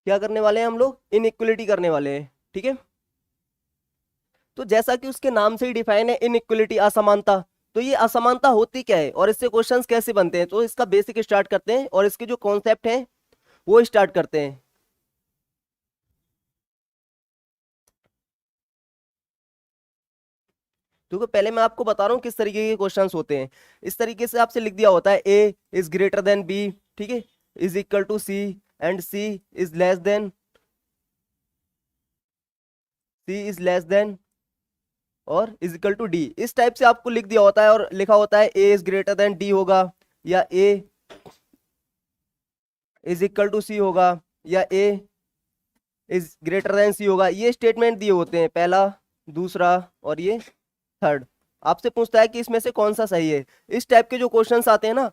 क्या करने वाले हैं हम लोग, इनइक्वलिटी करने वाले हैं, ठीक है। तो जैसा कि उसके नाम से ही डिफाइन है इनइक्वलिटी, असमानता, तो ये असमानता होती क्या है और इससे क्वेश्चंस कैसे बनते हैं, तो इसका बेसिक स्टार्ट करते हैं और इसके जो कॉन्सेप्ट हैं वो स्टार्ट करते हैं। देखो पहले मैं आपको बता रहा हूँ किस तरीके के क्वेश्चंस होते हैं। इस तरीके से आपसे लिख दिया होता है A is greater than B, ठीक है, is equal to C and C is less than और इज इक्वल टू डी। इस टाइप से आपको लिख दिया होता है और लिखा होता है A is greater then D होगा, या ए इज इक्वल टू सी होगा, या ए इज ग्रेटर देन सी होगा। ये स्टेटमेंट दिए होते हैं, पहला, दूसरा और ये थर्ड। आपसे पूछता है कि इसमें से कौन सा सही है। इस टाइप के जो क्वेश्चंस आते हैं ना,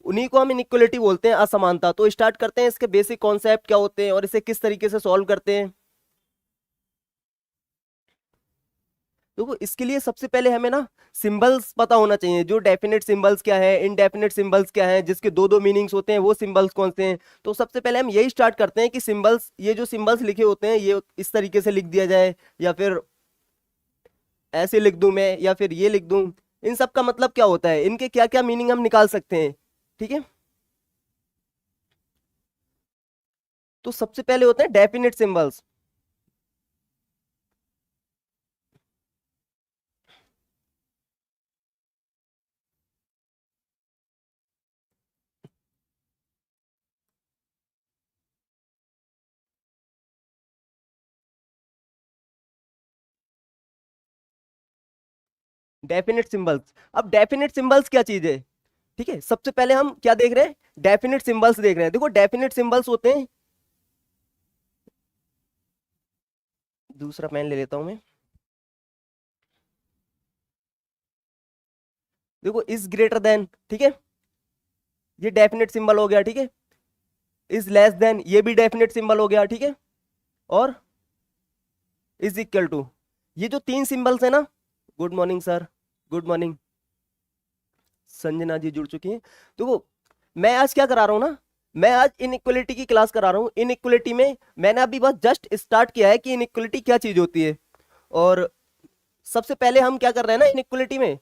उन्हीं को हम इनइक्वलिटी बोलते हैं, असमानता। तो स्टार्ट करते हैं, इसके बेसिक कॉन्सेप्ट क्या होते हैं और इसे किस तरीके से सॉल्व करते हैं। देखो इसके लिए सबसे पहले हमें ना सिंबल्स पता होना चाहिए, जो डेफिनेट सिंबल्स क्या है, इनडेफिनेट सिंबल्स क्या है, जिसके दो दो मीनिंग्स होते हैं, वो सिंबल्स कौन से हैं। तो सबसे पहले हम यही स्टार्ट करते हैं कि सिंबल्स, ये जो सिंबल्स लिखे होते हैं ये इस तरीके से लिख दिया जाए, या फिर ऐसे लिख दूं मैं, या फिर ये लिख दूं। इन सब का मतलब क्या होता है, इनके क्या क्या मीनिंग हम निकाल सकते हैं, ठीक है। तो सबसे पहले होते हैं डेफिनेट सिंबल्स। डेफिनेट सिंबल्स, अब डेफिनेट सिंबल्स क्या चीज है, ठीक है। सबसे पहले हम क्या देख रहे हैं, डेफिनेट सिंबल्स देख रहे हैं। देखो डेफिनेट सिंबल्स होते हैं, दूसरा पेन ले लेता हूं मैं। देखो इज ग्रेटर देन, ठीक है, ये डेफिनेट सिंबल हो गया, ठीक है। इज लेस देन, ये भी डेफिनेट सिंबल हो गया, ठीक है। और इज इक्वल टू, ये जो तीन सिंबल्स है ना, good morning sir, good morning, Sanjana ji जुड़ चुकी हैं। देखो मैं आज क्या करा रहा हूं ना, मैं आज इनइक्वलिटी की क्लास करा रहा हूं। इनइक्वलिटी में मैंने अभी बस जस्ट स्टार्ट किया है कि इनइक्वलिटी क्या चीज होती है। और सबसे पहले हम क्या कर रहे हैं ना इनइक्वलिटी में,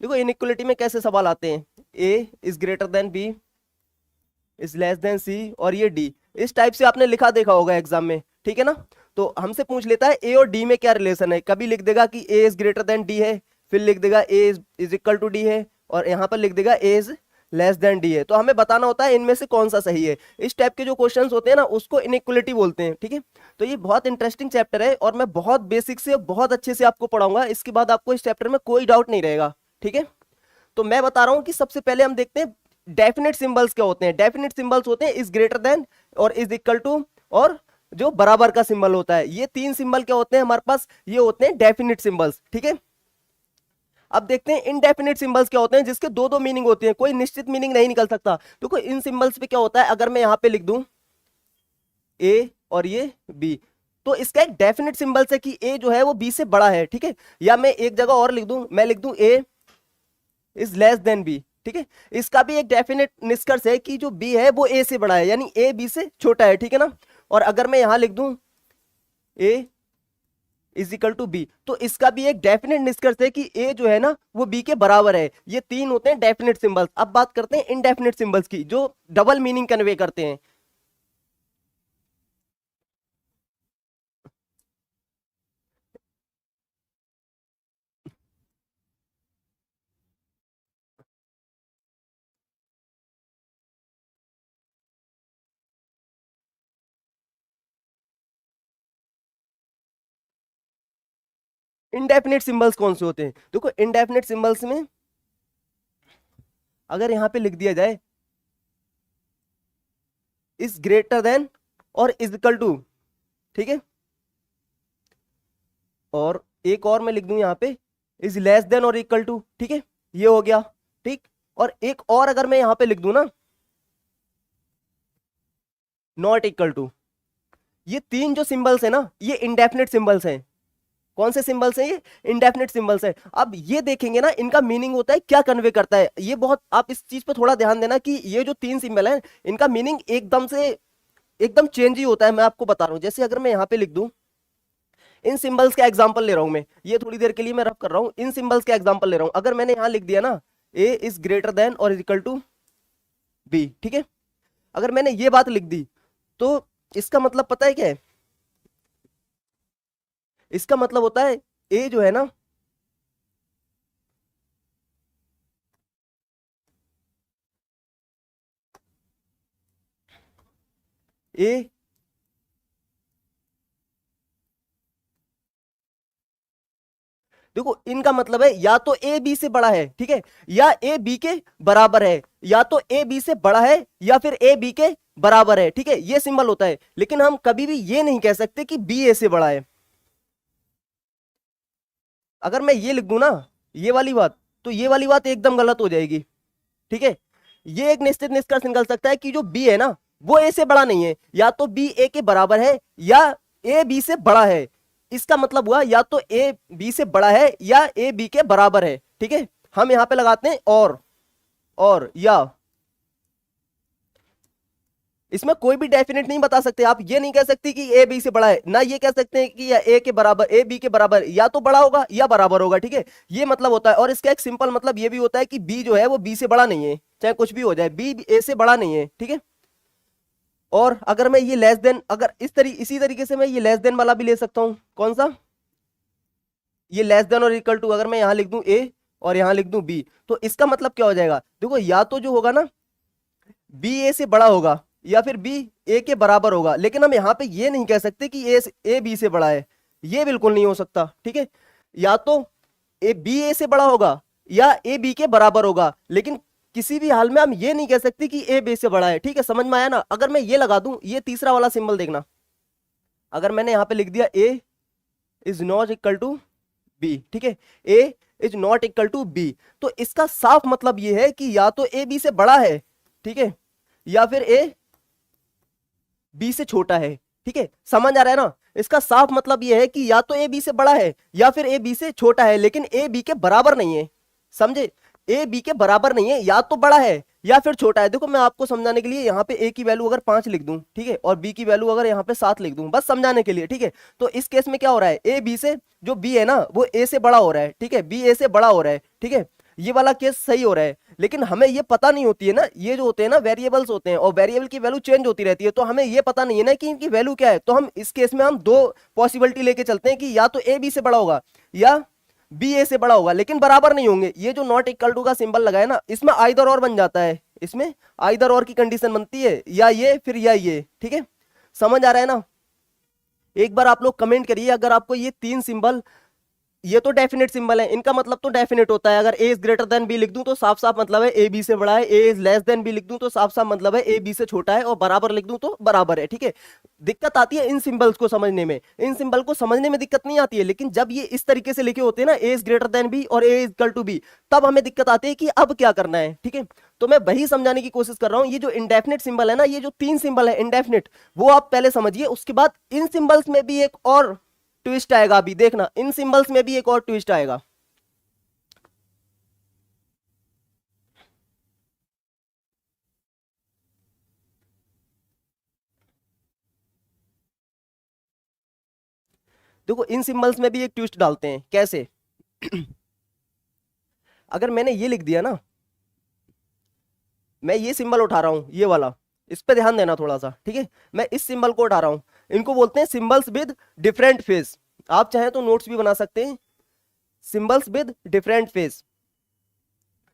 देखो इनइक्वलिटी में कैसे सवाल आते हैं, A is greater than B is less than C और ये डी। इस टाइप से आपने लिखा देखा होगा एग्जाम में, ठीक है ना। तो हमसे पूछ लेता है ए और डी में क्या रिलेशन है, कभी लिख देगा कि A is greater then D है, फिर लिख देगा ए इज इक्वल टू डी है, और यहाँ पर लिख देगा ए इज लेस देन डी है। तो हमें बताना होता है इनमें से कौन सा सही है। इस टाइप के जो क्वेश्चंस होते हैं ना उसको इनइक्वलिटी बोलते हैं, ठीक है। तो ये बहुत इंटरेस्टिंग चैप्टर है और मैं बहुत बेसिक से बहुत अच्छे से आपको पढ़ाऊंगा। इसके बाद आपको इस चैप्टर में कोई डाउट नहीं रहेगा, ठीक है। तो मैं बता रहा हूं कि सबसे पहले हम देखते हैं डेफिनेट सिंबल्स क्या होते हैं। डेफिनेट सिंबल्स होते हैं इज ग्रेटर देन और इज इक्वल टू और जो बराबर का सिंबल होता है। ये तीन सिंबल क्या होते हैं हमारे पास, ये होते हैं डेफिनेट सिंबल्स, ठीक है। अब देखते हैं इनडेफिनेट सिंबल्स क्या होते हैं, जिसके दो दो मीनिंग होती है, कोई निश्चित मीनिंग नहीं निकल सकता। देखो इन सिंबल्स पे क्या होता है, अगर मैं यहां पे लिख दूं ए और ये बी, तो इसका एक डेफिनेट सिंबल है कि ए जो है वो बी से बड़ा है, ठीक है। या मैं एक जगह और लिख दूं, मैं लिख दूं ए इज लेस देन बी, ठीक है। इसका भी एक डेफिनेट निष्कर्ष है कि जो बी है वो ए से बड़ा है, यानी ए बी से छोटा है, ठीक है ना। और अगर मैं यहां लिख दूं ए इज इक्वल टू बी, तो इसका भी एक डेफिनेट निष्कर्ष है कि ए जो है ना वो बी के बराबर है। ये तीन होते हैं डेफिनेट सिंबल्स। अब बात करते हैं इनडेफिनेट सिंबल्स की, जो डबल मीनिंग कन्वे करते हैं। इनडेफिनेट सिंबल्स कौन से होते हैं, देखो इनडेफिनेट सिंबल्स में अगर यहां पे लिख दिया जाए इज ग्रेटर देन और इज इक्वल टू, ठीक है, और एक और मैं लिख दूं यहां पे इज लेस देन और इक्वल टू, ठीक है, ये हो गया, ठीक। और एक और अगर मैं यहां पे लिख दूं ना नॉट इक्वल टू, ये तीन जो सिंबल्स है ना ये इंडेफिनेट सिंबल्स हैं। कौन से सिंबल्स हैं ये, इंडेफिनेट सिंबल्स हैं। अब ये देखेंगे ना इनका मीनिंग होता है क्या कन्वे करता है, ये बहुत आप इस चीज पे थोड़ा ध्यान देना कि ये जो तीन सिंबल हैं इनका मीनिंग एकदम से एकदम चेंज ही होता है। मैं आपको बता रहा हूं, जैसे अगर मैं यहाँ पे लिख दूं, इन सिंबल्स का एग्जांपल ले रहा हूं मैं, ये थोड़ी देर के लिए मैं रफ कर रहा हूं, इन सिंबल्स का एग्जांपल ले रहा हूं। अगर मैंने यहां लिख दिया ना ए इज ग्रेटर देन और इज इक्वल टू बी, ठीक है, अगर मैंने ये बात लिख दी तो इसका मतलब पता है क्या है? इसका मतलब होता है ए जो है ना, ए देखो इनका मतलब है या तो ए बी से बड़ा है, ठीक है, या ए बी के बराबर है, या तो ए बी से बड़ा है या फिर ए बी के बराबर है, ठीक है, ये सिंबल होता है। लेकिन हम कभी भी ये नहीं कह सकते कि बी ए से बड़ा है। अगर मैं ये लिख दूं ना ये वाली बात, तो ये वाली बात एकदम गलत हो जाएगी, ठीक है। ये एक निश्चित निष्कर्ष निकल सकता है कि जो बी है ना वो ए से बड़ा नहीं है, या तो बी ए के बराबर है या ए बी से बड़ा है। इसका मतलब हुआ या तो ए बी से बड़ा है या ए बी के बराबर है, ठीक है। हम यहां पे लगाते हैं और या, इसमें कोई भी डेफिनेट नहीं बता सकते आप। ये नहीं कह सकते कि ए बी से बड़ा है, ना ये कह सकते हैं कि या ए के बराबर, ए बी के बराबर, या तो बड़ा होगा या बराबर होगा, ठीक है, ये मतलब होता है। और इसका एक सिंपल मतलब ये भी होता है कि बी जो है वो बी से बड़ा नहीं है, चाहे कुछ भी हो जाए, बी ए से बड़ा नहीं है, ठीक है। और अगर मैं ये लेस देन, अगर इसी तरीके से मैं ये लेस देन वाला भी ले सकता हूं, कौन सा, ये लेस देन और इक्वल टू, अगर मैं यहां लिख दूं ए और यहां लिख दूं बी, तो इसका मतलब क्या हो जाएगा? देखो या तो जो होगा ना बी ए से बड़ा होगा या फिर बी ए के बराबर होगा, लेकिन हम यहां पे ये नहीं कह सकते कि ए बी से बड़ा है, ये बिल्कुल नहीं हो सकता, ठीक है। या तो ए बी ए से बड़ा होगा या ए बी के बराबर होगा, लेकिन किसी भी हाल में हम ये नहीं कह सकते कि ए बी से बड़ा है, ठीक है, समझ में आया ना। अगर मैं ये लगा दूं, ये तीसरा वाला सिंबल देखना, अगर मैंने यहां पे लिख दिया A is not equal to B, ठीक है, A is not equal to B, तो इसका साफ मतलब ये है कि या तो ए बी से बड़ा है, ठीक है, या फिर ए बी से छोटा है, ठीक है, समझ आ रहा है ना। इसका साफ मतलब यह है कि या तो ए बी से बड़ा है या फिर ए बी से छोटा है, लेकिन ए बी के बराबर नहीं है, समझे, ए बी के बराबर नहीं है, या तो बड़ा है या फिर छोटा है। देखो मैं आपको समझाने के लिए यहाँ पे ए की वैल्यू अगर 5 लिख दूं, ठीक है, और बी की वैल्यू अगर यहाँ पे 7 लिख दूं, बस समझाने के लिए, ठीक है। तो इस केस में क्या हो रहा है, ए बी से, जो बी है ना वो ए से बड़ा हो रहा है, ठीक है, बी ए से बड़ा हो रहा है, ठीक है, ये वाला केस सही हो रहा है। लेकिन हमें ये पता नहीं होती है ना, ये जो होते हैं ना वेरिएबल्स होते हैं, और वेरिएबल की वैल्यू चेंज होती रहती है, तो हमें ये पता नहीं है ना कि इनकी वैल्यू क्या है। तो हम इस केस में हम दो पॉसिबिलिटी लेके चलते हैं कि या तो ए बी से बड़ा होगा या बी ए से बड़ा होगा, लेकिन बराबर नहीं होंगे। ये जो नॉट इक्वल टू का सिंबल लगा है ना, इसमें आइदर और बन जाता है, इसमें आइदर और की कंडीशन बनती है, या ये फिर या ये, ठीक है, समझ आ रहा है ना। एक बार आप लोग कमेंट करिए अगर आपको ये तीन सिंबल, ये तो डेफिनेट सिंबल है, इनका मतलब तो डेफिनेट होता है। अगर ए इज ग्रेटर देन बी लिख दूं तो साफ साफ मतलब है ए बी से बड़ा है, A is less than B लिख दूं तो साफ साफ मतलब है ए बी से छोटा है, और बराबर लिख दूं तो बराबर है, ठीक है। दिक्कत आती है इन सिंबल्स को समझने में, इन सिंबल को समझने में दिक्कत नहीं आती है, लेकिन जब ये इस तरीके से लिखे होते हैं ना, ए इज ग्रेटर देन बी और A is equal to B, तब हमें दिक्कत आती है कि अब क्या करना है, ठीक है। तो मैं वही समझाने की कोशिश कर रहा हूं। ये जो इंडेफिनिट सिंबल है ना, ये जो तीन सिंबल है इंडेफिनिट, वो आप पहले समझिए, उसके बाद इन सिंबल्स में भी एक और ट्विस्ट आएगा, अभी देखना, इन सिंबल्स में भी एक और ट्विस्ट आएगा। देखो इन सिंबल्स में भी एक ट्विस्ट डालते हैं, कैसे? अगर मैंने ये लिख दिया ना, मैं ये सिंबल उठा रहा हूं, ये वाला, इस पे ध्यान देना थोड़ा सा, ठीक है, मैं इस सिंबल को उठा रहा हूं, इनको बोलते हैं सिंबल्स विद डिफरेंट फेस। आप चाहे तो नोट्स भी बना सकते हैं, symbols with different face.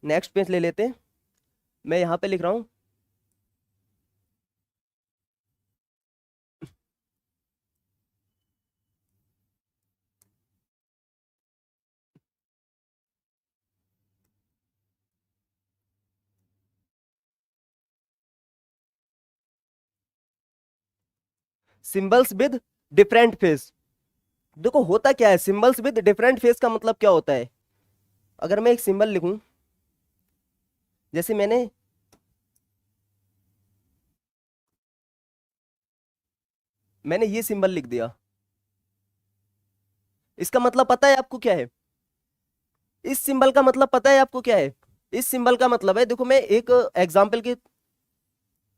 Next page ले लेते हैं, मैं यहां पे लिख रहा हूं सिंबल्स विद डिफरेंट फेस। देखो होता क्या है, सिंबल्स विद डिफरेंट फेस का मतलब क्या होता है? अगर मैं एक सिंबल लिखूं, जैसे मैंने ये सिंबल लिख दिया, इसका मतलब पता है आपको क्या है? इस सिंबल का मतलब पता है आपको क्या है? इस सिंबल का मतलब है, देखो मैं एक एग्जांपल के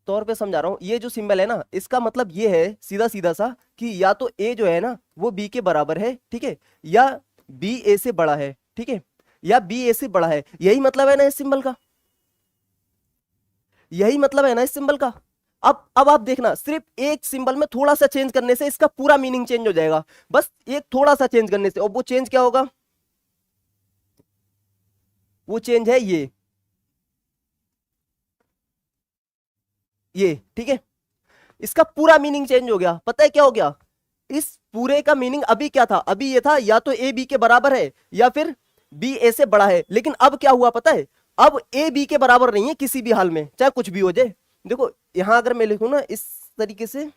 तौर पे समझा रहा हूं। ये जो सिंबल है ना, इसका मतलब ये है सीधा सीधा सा कि या तो ए जो है ना वो बी के बराबर है, ठीक है, या बी ए से बड़ा है, ठीक है, या बी ए से बड़ा है। यही मतलब है ना इस सिंबल का, यही मतलब है ना इस सिंबल का। अब आप देखना, सिर्फ एक सिंबल में थोड़ा सा चेंज करने से इसका पूरा मीनिंग चेंज हो जाएगा, बस एक थोड़ा सा चेंज करने से। और वो चेंज क्या होगा? वो चेंज है ये, ठीक है। इसका पूरा मीनिंग चेंज हो गया। पता है क्या हो गया? इस पूरे का मीनिंग अभी क्या था? अभी ये था या तो ए बी के बराबर है या फिर बी ए से बड़ा है। लेकिन अब क्या हुआ पता है? अब ए बी के बराबर नहीं है किसी भी हाल में, चाहे कुछ भी हो जाए। देखो यहां अगर मैं लिखूं ना इस तरीके से,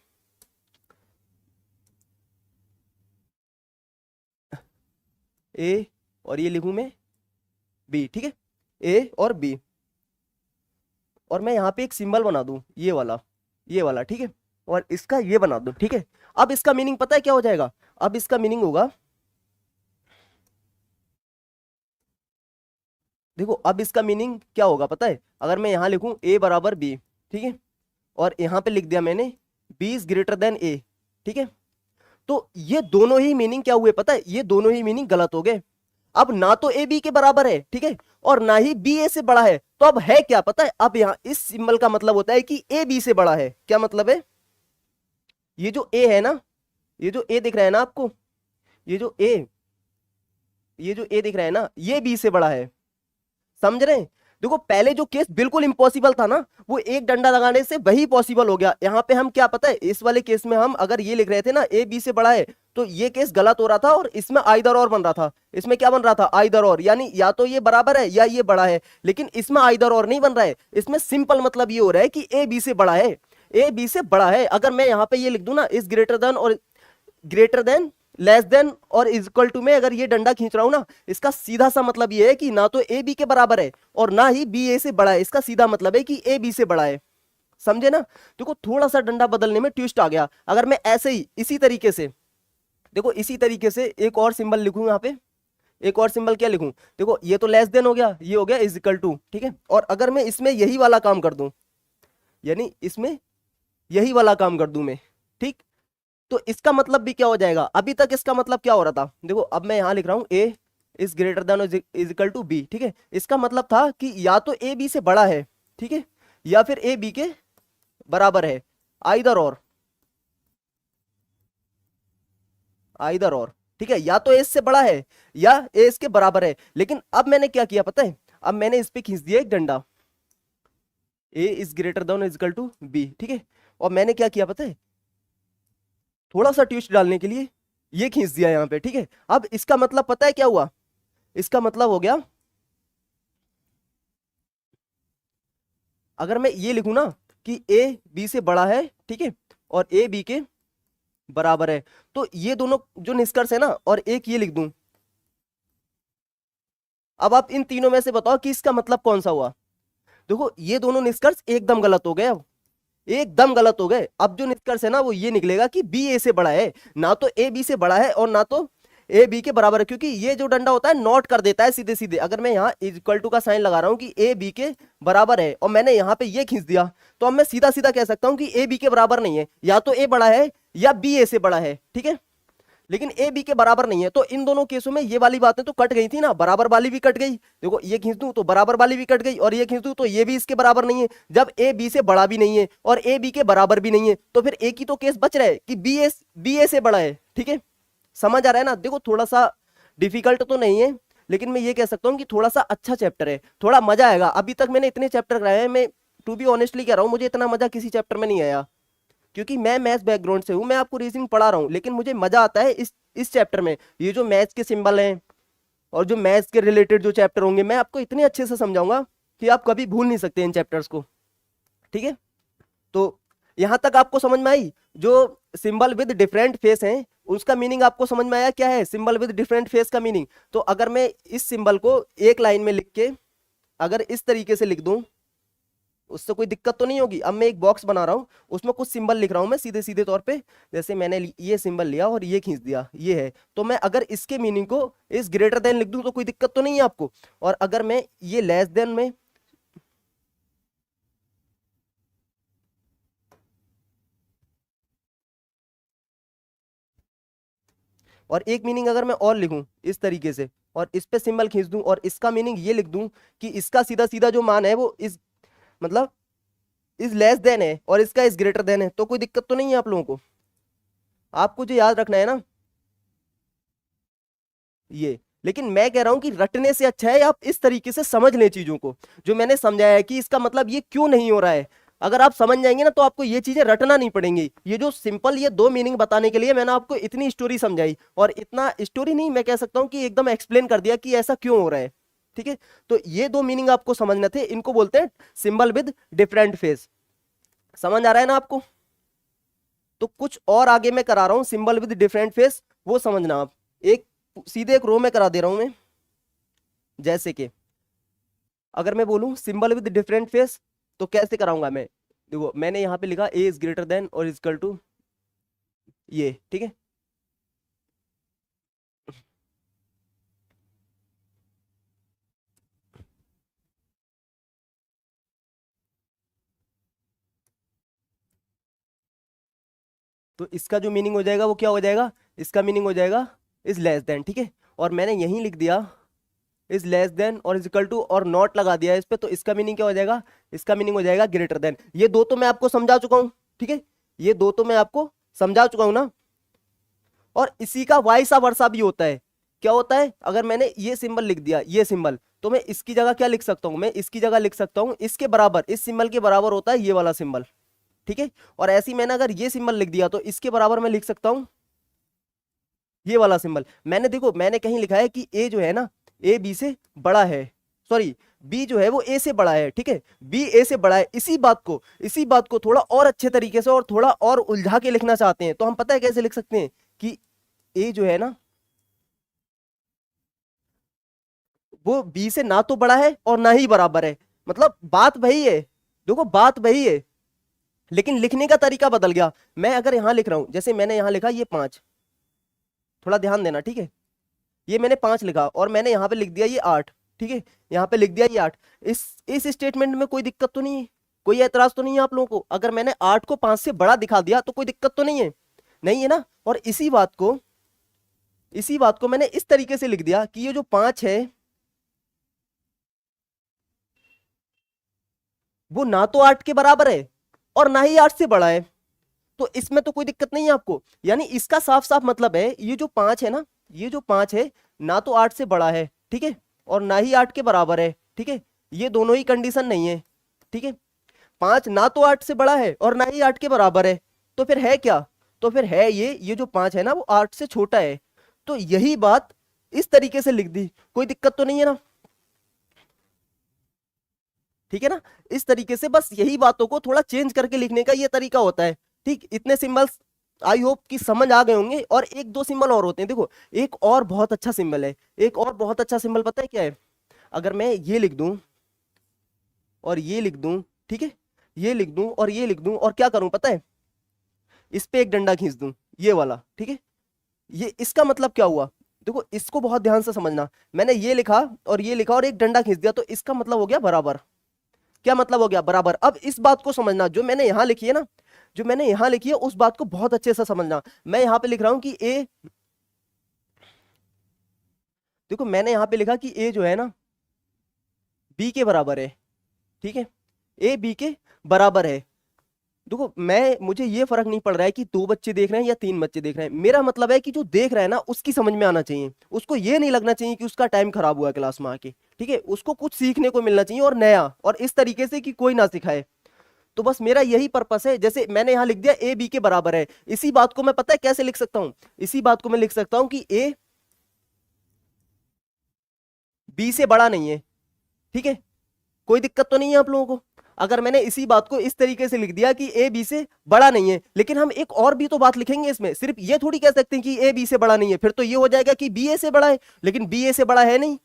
ए और ये लिखूं मैं बी, ठीक है, ए और बी, और मैं यहां पे एक सिंबल बना दूं ये वाला, ठीक है, और इसका ये बना दूं, ठीक है। अब इसका मीनिंग पता है क्या हो जाएगा? अब इसका मीनिंग होगा, देखो अब इसका मीनिंग क्या होगा पता है? अगर मैं यहां लिखूं ए बराबर बी, ठीक है, और यहां पे लिख दिया मैंने बी इज ग्रेटर देन ए, ठीक है, तो ये दोनों ही मीनिंग क्या हुए पता है? ये दोनों ही मीनिंग गलत हो गए। अब ना तो ए बी के बराबर है, ठीक है, और ना ही बी ए से बड़ा है। तो अब है क्या पता है? अब यहां इस सिंबल का मतलब होता है कि ए बी से बड़ा है। क्या मतलब है? ये जो ए है ना, ये जो ए दिख रहा है ना आपको, ये जो ए ये जो ए दिख रहा है ना, ये बी से बड़ा है। समझ रहे हैं? देखो पहले जो केस बिल्कुल इंपॉसिबल था ना, वो एक डंडा लगाने से वही पॉसिबल हो गया। यहाँ पे हम क्या पता है, इस वाले केस में हम अगर ये लिख रहे थे ना ए बी से बड़ा है, तो ये केस गलत हो रहा था और इसमें आइदर और बन रहा था। इसमें क्या बन रहा था? आइदर और, यानी या तो ये बराबर है या ये बड़ा है। लेकिन इसमें आइदर और नहीं बन रहा है, इसमें सिंपल मतलब ये हो रहा है कि ए बी से बड़ा है, ए बी से बड़ा है। अगर मैं यहाँ पे ये लिख दूं ना, इस ग्रेटर देन और ग्रेटर देन, लेस देन और इक्वल टू में अगर ये डंडा खींच रहा हूं ना, इसका सीधा सा मतलब ये है कि ना तो ए बी के बराबर है और ना ही बी ए से बड़ा है। इसका सीधा मतलब है कि ए बी से बड़ा है। समझे ना? देखो थोड़ा सा डंडा बदलने में ट्विस्ट आ गया। अगर मैं ऐसे ही इसी तरीके से, देखो इसी तरीके से एक और सिंबल लिखूं यहाँ पे, एक और सिंबल क्या लिखूं? देखो ये तो लेस देन हो गया, ये हो गया इज इक्वल टू, ठीक है, और अगर मैं इसमें यही वाला काम कर दूं, यानी इसमें यही वाला काम कर दूं मैं, ठीक, तो इसका मतलब भी क्या हो जाएगा? अभी तक इसका मतलब क्या हो रहा था? देखो अब मैं यहां लिख रहा हूं A is greater than is equal to B, ठीक है। इसका मतलब था कि या तो ए बी से बड़ा है, ठीक है, या फिर ए बी के बराबर है। आइदर और, आइदर और, ठीक है, या तो ए से बड़ा है या ए इसके बराबर है। लेकिन अब मैंने क्या किया पता है? अब मैंने इस पे खींच दिया एक डंडा, A is greater than is equal to B, ठीक है, और मैंने क्या किया पता है? थोड़ा सा ट्विस्ट डालने के लिए ये खींच दिया यहां पे, ठीक है। अब इसका मतलब पता है क्या हुआ? इसका मतलब हो गया, अगर मैं ये लिखूं ना कि ए बी से बड़ा है, ठीक है, और ए बी के बराबर है, तो ये दोनों जो निष्कर्ष है ना, और एक ये लिख दूं, अब आप इन तीनों में से बताओ कि इसका मतलब कौन सा हुआ? देखो ये दोनों निष्कर्ष एकदम गलत हो गए। अब एकदम गलत हो गए। अब जो निष्कर्ष है ना वो ये निकलेगा कि बी ए से बड़ा है, ना तो ए बी से बड़ा है और ना तो ए बी के बराबर है, क्योंकि ये जो डंडा होता है नोट कर देता है सीधे सीधे। अगर मैं यहाँ इक्वल टू का साइन लगा रहा हूं कि ए बी के बराबर है और मैंने यहाँ पे ये खींच दिया, तो अब मैं सीधा सीधा कह सकता हूं कि ए बी के बराबर नहीं है, या तो ए बड़ा है या बी ए से बड़ा है, ठीक है, लेकिन ए बी के बराबर नहीं है। तो इन दोनों केसों में ये वाली बातें तो कट गई थी ना, बराबर वाली भी कट गई। देखो ये खींच दूं तो बराबर वाली भी कट गई, और ये खींच दूं तो ये भी इसके बराबर नहीं है। जब ए बी से बड़ा भी नहीं है और ए बी के बराबर भी नहीं है, तो फिर एक ही तो केस बच रहा है कि बी ए से बड़ा है, ठीक है। समझ आ रहा है ना? देखो थोड़ा सा डिफिकल्ट तो नहीं है, लेकिन मैं ये कह सकता हूँ कि थोड़ा सा अच्छा चैप्टर है, थोड़ा मजा आएगा। अभी तक मैंने इतने चैप्टर कराए हैं, मैं टू बी ऑनेस्टली कह रहा हूँ, मुझे इतना मजा किसी चैप्टर में नहीं आया, क्योंकि मैं मैथ्स बैकग्राउंड से हूं। मैं आपको रीजनिंग पढ़ा रहा हूं, लेकिन मुझे मजा आता है इस चैप्टर में। ये जो मैथ्स के सिंबल हैं और जो मैथ्स के रिलेटेड जो चैप्टर होंगे, मैं आपको इतने अच्छे से समझाऊंगा कि आप कभी भूल नहीं सकते इन चैप्टर्स को, ठीक है। तो यहां तक आपको समझ में आई? जो सिंबल विद डिफरेंट फेस हैं उसका मीनिंग आपको समझ में आया क्या है? सिंबल विद डिफरेंट फेस का मीनिंग। तो अगर मैं इस सिंबल को एक लाइन में लिख के अगर इस तरीके से लिख दूं, उससे कोई दिक्कत तो नहीं होगी? अब मैं एक बॉक्स बना रहा हूं, उसमें कुछ सिंबल लिख रहा हूं मैं सीधे सीधे तौर पे। जैसे मैंने ये सिंबल लिया और ये खींच दिया, ये है, तो मैं अगर इसके मीनिंग को इस ग्रेटर देन लिख दूं तो कोई दिक्कत तो नहीं है आपको? और अगर मैं ये लेस देन में और एक मीनिंग अगर मैं और लिखूं इस तरीके से और इस पे सिंबल खींच दूं और इसका मीनिंग ये लिख दूं कि इसका सीधा सीधा जो मान है वो इस मतलब इज लेस देन है और इसका इज ग्रेटर देन है, तो कोई दिक्कत तो नहीं है आप लोगों को। आपको जो याद रखना है ना ये, लेकिन मैं कह रहा हूं कि रटने से अच्छा है आप इस तरीके से समझ लें चीजों को, जो मैंने समझाया है कि इसका मतलब ये क्यों नहीं हो रहा है। अगर आप समझ जाएंगे ना तो आपको ये चीजें रटना नहीं पड़ेंगी। ये जो सिंपल ये दो मीनिंग बताने के लिए मैंने आपको इतनी स्टोरी समझाई, और इतना स्टोरी नहीं मैं कह सकता हूं कि एकदम एक्सप्लेन कर दिया कि ऐसा क्यों हो रहा है। ठीक है, तो ये दो मीनिंग आपको समझने थे, इनको बोलते हैं सिंबल विद डिफरेंट फेस। समझ आ रहा है ना आपको? तो कुछ और आगे मैं करा रहा हूं सिंबल विद डिफरेंट फेस, वो समझना आप। एक सीधे एक रो में करा दे रहा हूं मैं। जैसे कि अगर मैं बोलूं सिंबल विद डिफरेंट फेस तो कैसे कराऊंगा मैं? देखो मैंने यहां पे लिखा ए इज ग्रेटर देन और इक्वल टू ये, ठीक है। तो इसका जो मीनिंग हो जाएगा वो क्या हो जाएगा? इसका मीनिंग हो जाएगा इज लेस देन, ठीक है। और मैंने यहीं लिख दिया इज लेस देन और इज इक्वल टू और नॉट लगा दिया इस पे, तो इसका मीनिंग क्या हो जाएगा? इसका मीनिंग हो जाएगा ग्रेटर देन। ये दो तो मैं आपको समझा चुका हूं, ठीक है, ये दो तो मैं आपको समझा चुका हूं ना। और इसी का वाइसा वर्सा भी होता है। क्या होता है? अगर मैंने ये सिंबल लिख दिया, ये सिंबल, तो मैं इसकी जगह क्या लिख सकता हूं? मैं इसकी जगह लिख सकता हूं इसके बराबर, इस सिंबल के बराबर होता है ये वाला सिंबल, ठीक है। और ऐसे ही मैंने अगर ये सिंबल लिख दिया तो इसके बराबर मैं लिख सकता हूं ये वाला सिंबल। मैंने देखो मैंने कहीं लिखा है कि ए जो है ना ए बी से बड़ा है, सॉरी बी जो है वो ए से बड़ा है, ठीक है, बी ए से बड़ा है। इसी बात को थोड़ा और अच्छे तरीके से और थोड़ा और उलझा के लिखना चाहते हैं तो हम पता है कैसे लिख सकते हैं कि ए जो है ना वो बी से ना तो बड़ा है और ना ही बराबर है। मतलब बात वही है, देखो बात वही है, लेकिन लिखने का तरीका बदल गया। मैं अगर यहां लिख रहा हूं, जैसे मैंने यहां लिखा ये 5, थोड़ा ध्यान देना, ठीक है, ये मैंने 5 लिखा और मैंने यहां पे लिख दिया ये 8, ठीक है, यहां पे लिख दिया ये 8। इस स्टेटमेंट में कोई दिक्कत तो नहीं है? कोई ऐतराज तो नहीं है आप लोगों को? अगर मैंने 8 को 5 से बड़ा दिखा दिया तो कोई दिक्कत तो नहीं है? नहीं है ना। और इसी बात को मैंने इस तरीके से लिख दिया कि ये जो 5 है वो ना तो 8 के बराबर है और ना ही 8 से बड़ा है, तो इसमें तो कोई दिक्कत नहीं है आपको। यानी इसका साफ साफ मतलब है ये जो 5 है ना, ये जो 5 है ना तो 8 से बड़ा है, ठीक है, और ना ही 8 के बराबर है, ठीक है, ये दोनों ही कंडीशन नहीं है, ठीक है। 5 ना तो 8 से बड़ा है और ना ही 8 के बराबर है, तो फिर है क्या? तो फिर है ये जो 5 है ना वो 8 से छोटा है। तो यही बात इस तरीके से लिख दी, कोई दिक्कत तो नहीं है ना? ठीक है ना। इस तरीके से बस यही बातों को थोड़ा चेंज करके लिखने का ये तरीका होता है। ठीक, इतने सिंबल्स आई होप कि समझ आ गए होंगे। और एक दो सिंबल और होते हैं, देखो एक और बहुत अच्छा सिंबल है, एक और बहुत अच्छा सिंबल पता है क्या है? अगर मैं ये लिख दूं और ये लिख दूं, ठीक है, ये लिख दूं और ये लिख दूं और क्या करूं पता है? इस पे एक डंडा खींच दूं, ये वाला, ठीक है, ये इसका मतलब क्या हुआ? देखो इसको बहुत ध्यान से समझना। मैंने ये लिखा और ये लिखा और एक डंडा खींच दिया, तो इसका मतलब हो गया बराबर। क्या मतलब हो गया? बराबर। अब इस बात को समझना, जो मैंने यहां लिखी है ना, जो मैंने यहां लिखी है उस बात को बहुत अच्छे से समझना। मैं यहां पे लिख रहा हूं कि ए, देखो मैंने यहां पे लिखा कि ए जो है ना बी के बराबर है, ठीक है, ए बी के बराबर है। देखो मुझे ये फर्क नहीं पड़ रहा है कि 2 बच्चे देख रहे हैं या 3 बच्चे देख रहे हैं, मेरा मतलब है कि जो देख रहा है ना उसकी समझ में आना चाहिए, उसको ये नहीं लगना चाहिए कि उसका टाइम खराब हुआ क्लास में आके, ठीक है, उसको कुछ सीखने को मिलना चाहिए और नया, और इस तरीके से कि कोई ना सिखाए। तो बस मेरा यही पर्पस है। जैसे मैंने यहां लिख दिया ए बी के बराबर है, इसी बात को मैं पता है कैसे लिख सकता हूं? इसी बात को मैं लिख सकता हूं कि ए बी से बड़ा नहीं है, ठीक है, कोई दिक्कत तो नहीं है आप लोगों को? अगर मैंने इसी बात को इस तरीके से लिख दिया कि ए बी से बड़ा नहीं है, लेकिन हम एक और भी तो बात लिखेंगे इसमें, सिर्फ ये थोड़ी कह सकते हैं कि ए बी से बड़ा नहीं है, फिर तो ये हो जाएगा कि बी ए से बड़ा है, लेकिन बी ए से बड़ा है नहीं,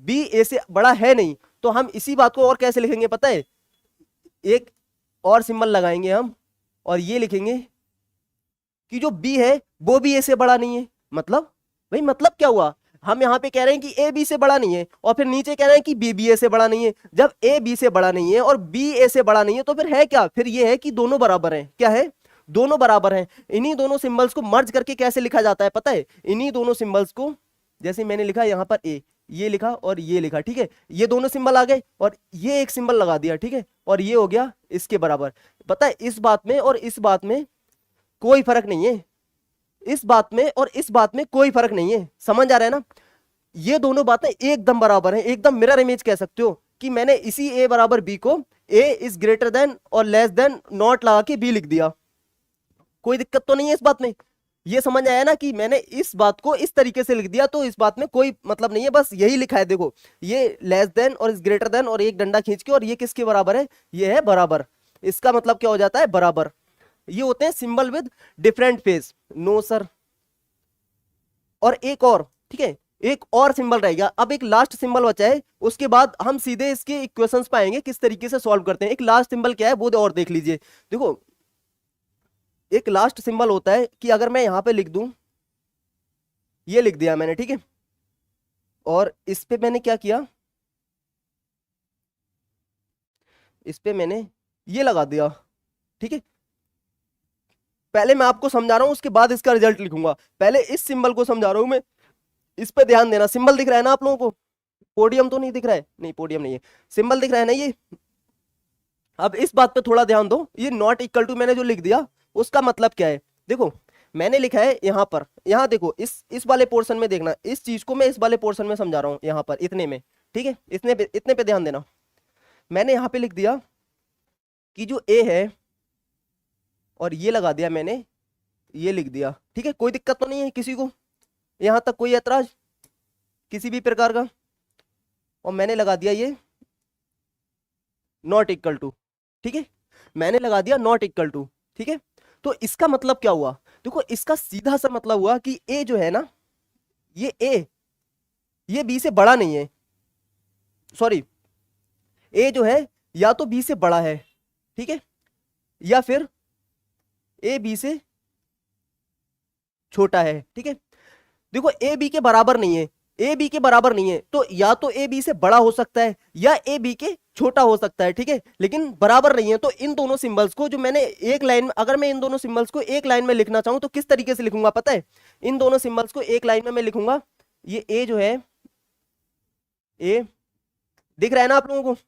बी ए से बड़ा है नहीं। तो हम इसी बात को और कैसे लिखेंगे पता है? एक और सिंबल लगाएंगे हम और ये लिखेंगे कि जो बी है वो भी ए से बड़ा नहीं है। मतलब भाई मतलब क्या हुआ? हम यहां पे कह रहे हैं कि ए बी से बड़ा नहीं है और फिर नीचे कह रहे हैं कि बी बी ए से बड़ा नहीं है। जब ए बी से बड़ा नहीं है और बी ए से बड़ा नहीं है तो फिर है क्या? फिर ये है कि दोनों बराबर हैं। क्या है? दोनों बराबर हैं। इन्हीं दोनों सिंबल्स को मर्ज करके कैसे लिखा जाता है पता है? इन्हीं दोनों सिंबल्स को, जैसे मैंने लिखा यहाँ पर ए, ये लिखा और ये लिखा, ठीक है, ये दोनों सिंबल आ गए और ये एक सिंबल लगा दिया, ठीक है, और ये हो गया इसके बराबर। पता है इस बात में और इस बात में कोई फर्क नहीं है, इस बात में और इस बात में कोई फर्क नहीं है, समझ आ रहा है ना? ये दोनों बातें एकदम बराबर हैं, एकदम मिरर इमेज कह सकते हो कि मैंने इसी ए बराबर बी को ए इज ग्रेटर देन और लेस देन नॉट लगा के बी लिख दिया। कोई दिक्कत तो नहीं है इस बात में? ये समझ आया ना कि मैंने इस बात को इस तरीके से लिख दिया, तो इस बात में कोई मतलब नहीं है, बस यही लिखा है। देखो ये लेस देन और इस ग्रेटर देन और एक डंडा खींच के, और ये किसके बराबर है? ये है बराबर। इसका मतलब क्या हो जाता है? बराबर। ये होते हैं symbol with different face. No sir. और एक और, ठीक है, एक और सिंबल रह गया। अब एक लास्ट सिंबल बचा है, उसके बाद हम सीधे इसके इक्वेशंस पाएंगे किस तरीके से सॉल्व करते हैं। एक लास्ट सिंबल क्या है वो और देख लीजिए। देखो एक लास्ट सिंबल होता है कि अगर मैं यहां पे लिख दूं, ये लिख दिया मैंने, ठीक है, और इस पे मैंने क्या किया, इस पे मैंने ये लगा दिया, ठीक है। पहले मैं आपको समझा रहा हूं, उसके बाद इसका रिजल्ट लिखूंगा। पहले इस सिंबल को समझा रहा हूं मैं, इस पे ध्यान देना। सिंबल दिख रहा है ना आप लोगों को? पोडियम तो नहीं दिख रहा है? नहीं पोडियम नहीं है, सिंबल दिख रहा है ना ये। अब इस बात पे थोड़ा ध्यान दो, ये नॉट इक्वल टू मैंने जो लिख दिया उसका मतलब क्या है? देखो मैंने लिखा है यहां पर, यहां देखो इस वाले पोर्शन में देखना, इस चीज को मैं इस वाले पोर्शन में समझा रहा हूं, यहां पर इतने में, ठीक है, इतने पे ध्यान देना। मैंने यहां पे लिख दिया कि जो ए है, और ये लगा दिया मैंने, ये लिख दिया, ठीक है, कोई दिक्कत तो नहीं है किसी को? यहां तक कोई ऐतराज किसी भी प्रकार का? और मैंने लगा दिया ये नॉट इक्वल टू, ठीक है, मैंने लगा दिया नॉट इक्वल टू, ठीक है। तो इसका मतलब क्या हुआ? देखो इसका सीधा सा मतलब हुआ कि ए जो है ना, ये ए, ये बी से बड़ा नहीं है, सॉरी, ए जो है या तो बी से बड़ा है, ठीक है, या फिर ए बी से छोटा है, ठीक है। देखो ए बी के बराबर नहीं है, ए बी के बराबर नहीं है, तो या तो ए बी से बड़ा हो सकता है या ए बी के छोटा हो सकता है, ठीक है, लेकिन बराबर नहीं है। तो इन दोनों सिंबल्स को जो मैंने एक लाइन में, अगर मैं इन दोनों सिंबल्स को एक लाइन में लिखना चाहूं तो किस तरीके से लिखूंगा पता है? इन दोनों सिंबल्स को एक लाइन में मैं लिखूंगा, ये ए जो है, ए दिख रहा है ना आप लोगों को?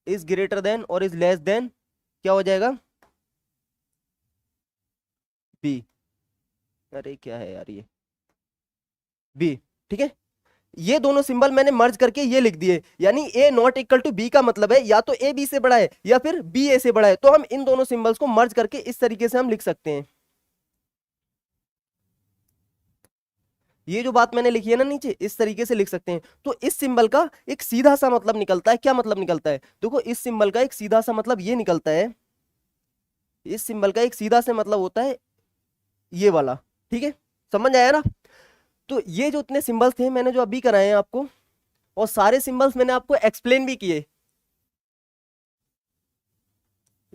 इज ग्रेटर देन और इज लेस देन क्या हो जाएगा? बी। अरे क्या है यार ये, बी, ठीक है। ये दोनों सिंबल मैंने मर्ज करके ये लिख दिए, यानी ए नॉट इक्वल टू बी का मतलब है या तो ए बी से बड़ा है या फिर बी ए से बड़ा है। तो हम इन दोनों सिंबल्स को मर्ज करके इस तरीके से हम लिख सकते हैं। ये जो बात मैंने लिखी है ना नीचे, इस तरीके से लिख सकते हैं। तो इस सिंबल का एक सीधा सा मतलब निकलता है। क्या मतलब निकलता है? देखो इस सिंबल का एक सीधा सा मतलब ये निकलता है, इस सिंबल का एक सीधा सा मतलब होता है ये वाला, ठीक है, समझ आया ना? तो ये जो इतने सिंबल्स थे मैंने जो अभी कराए हैं आपको, और सारे सिंबल्स मैंने आपको एक्सप्लेन भी किए।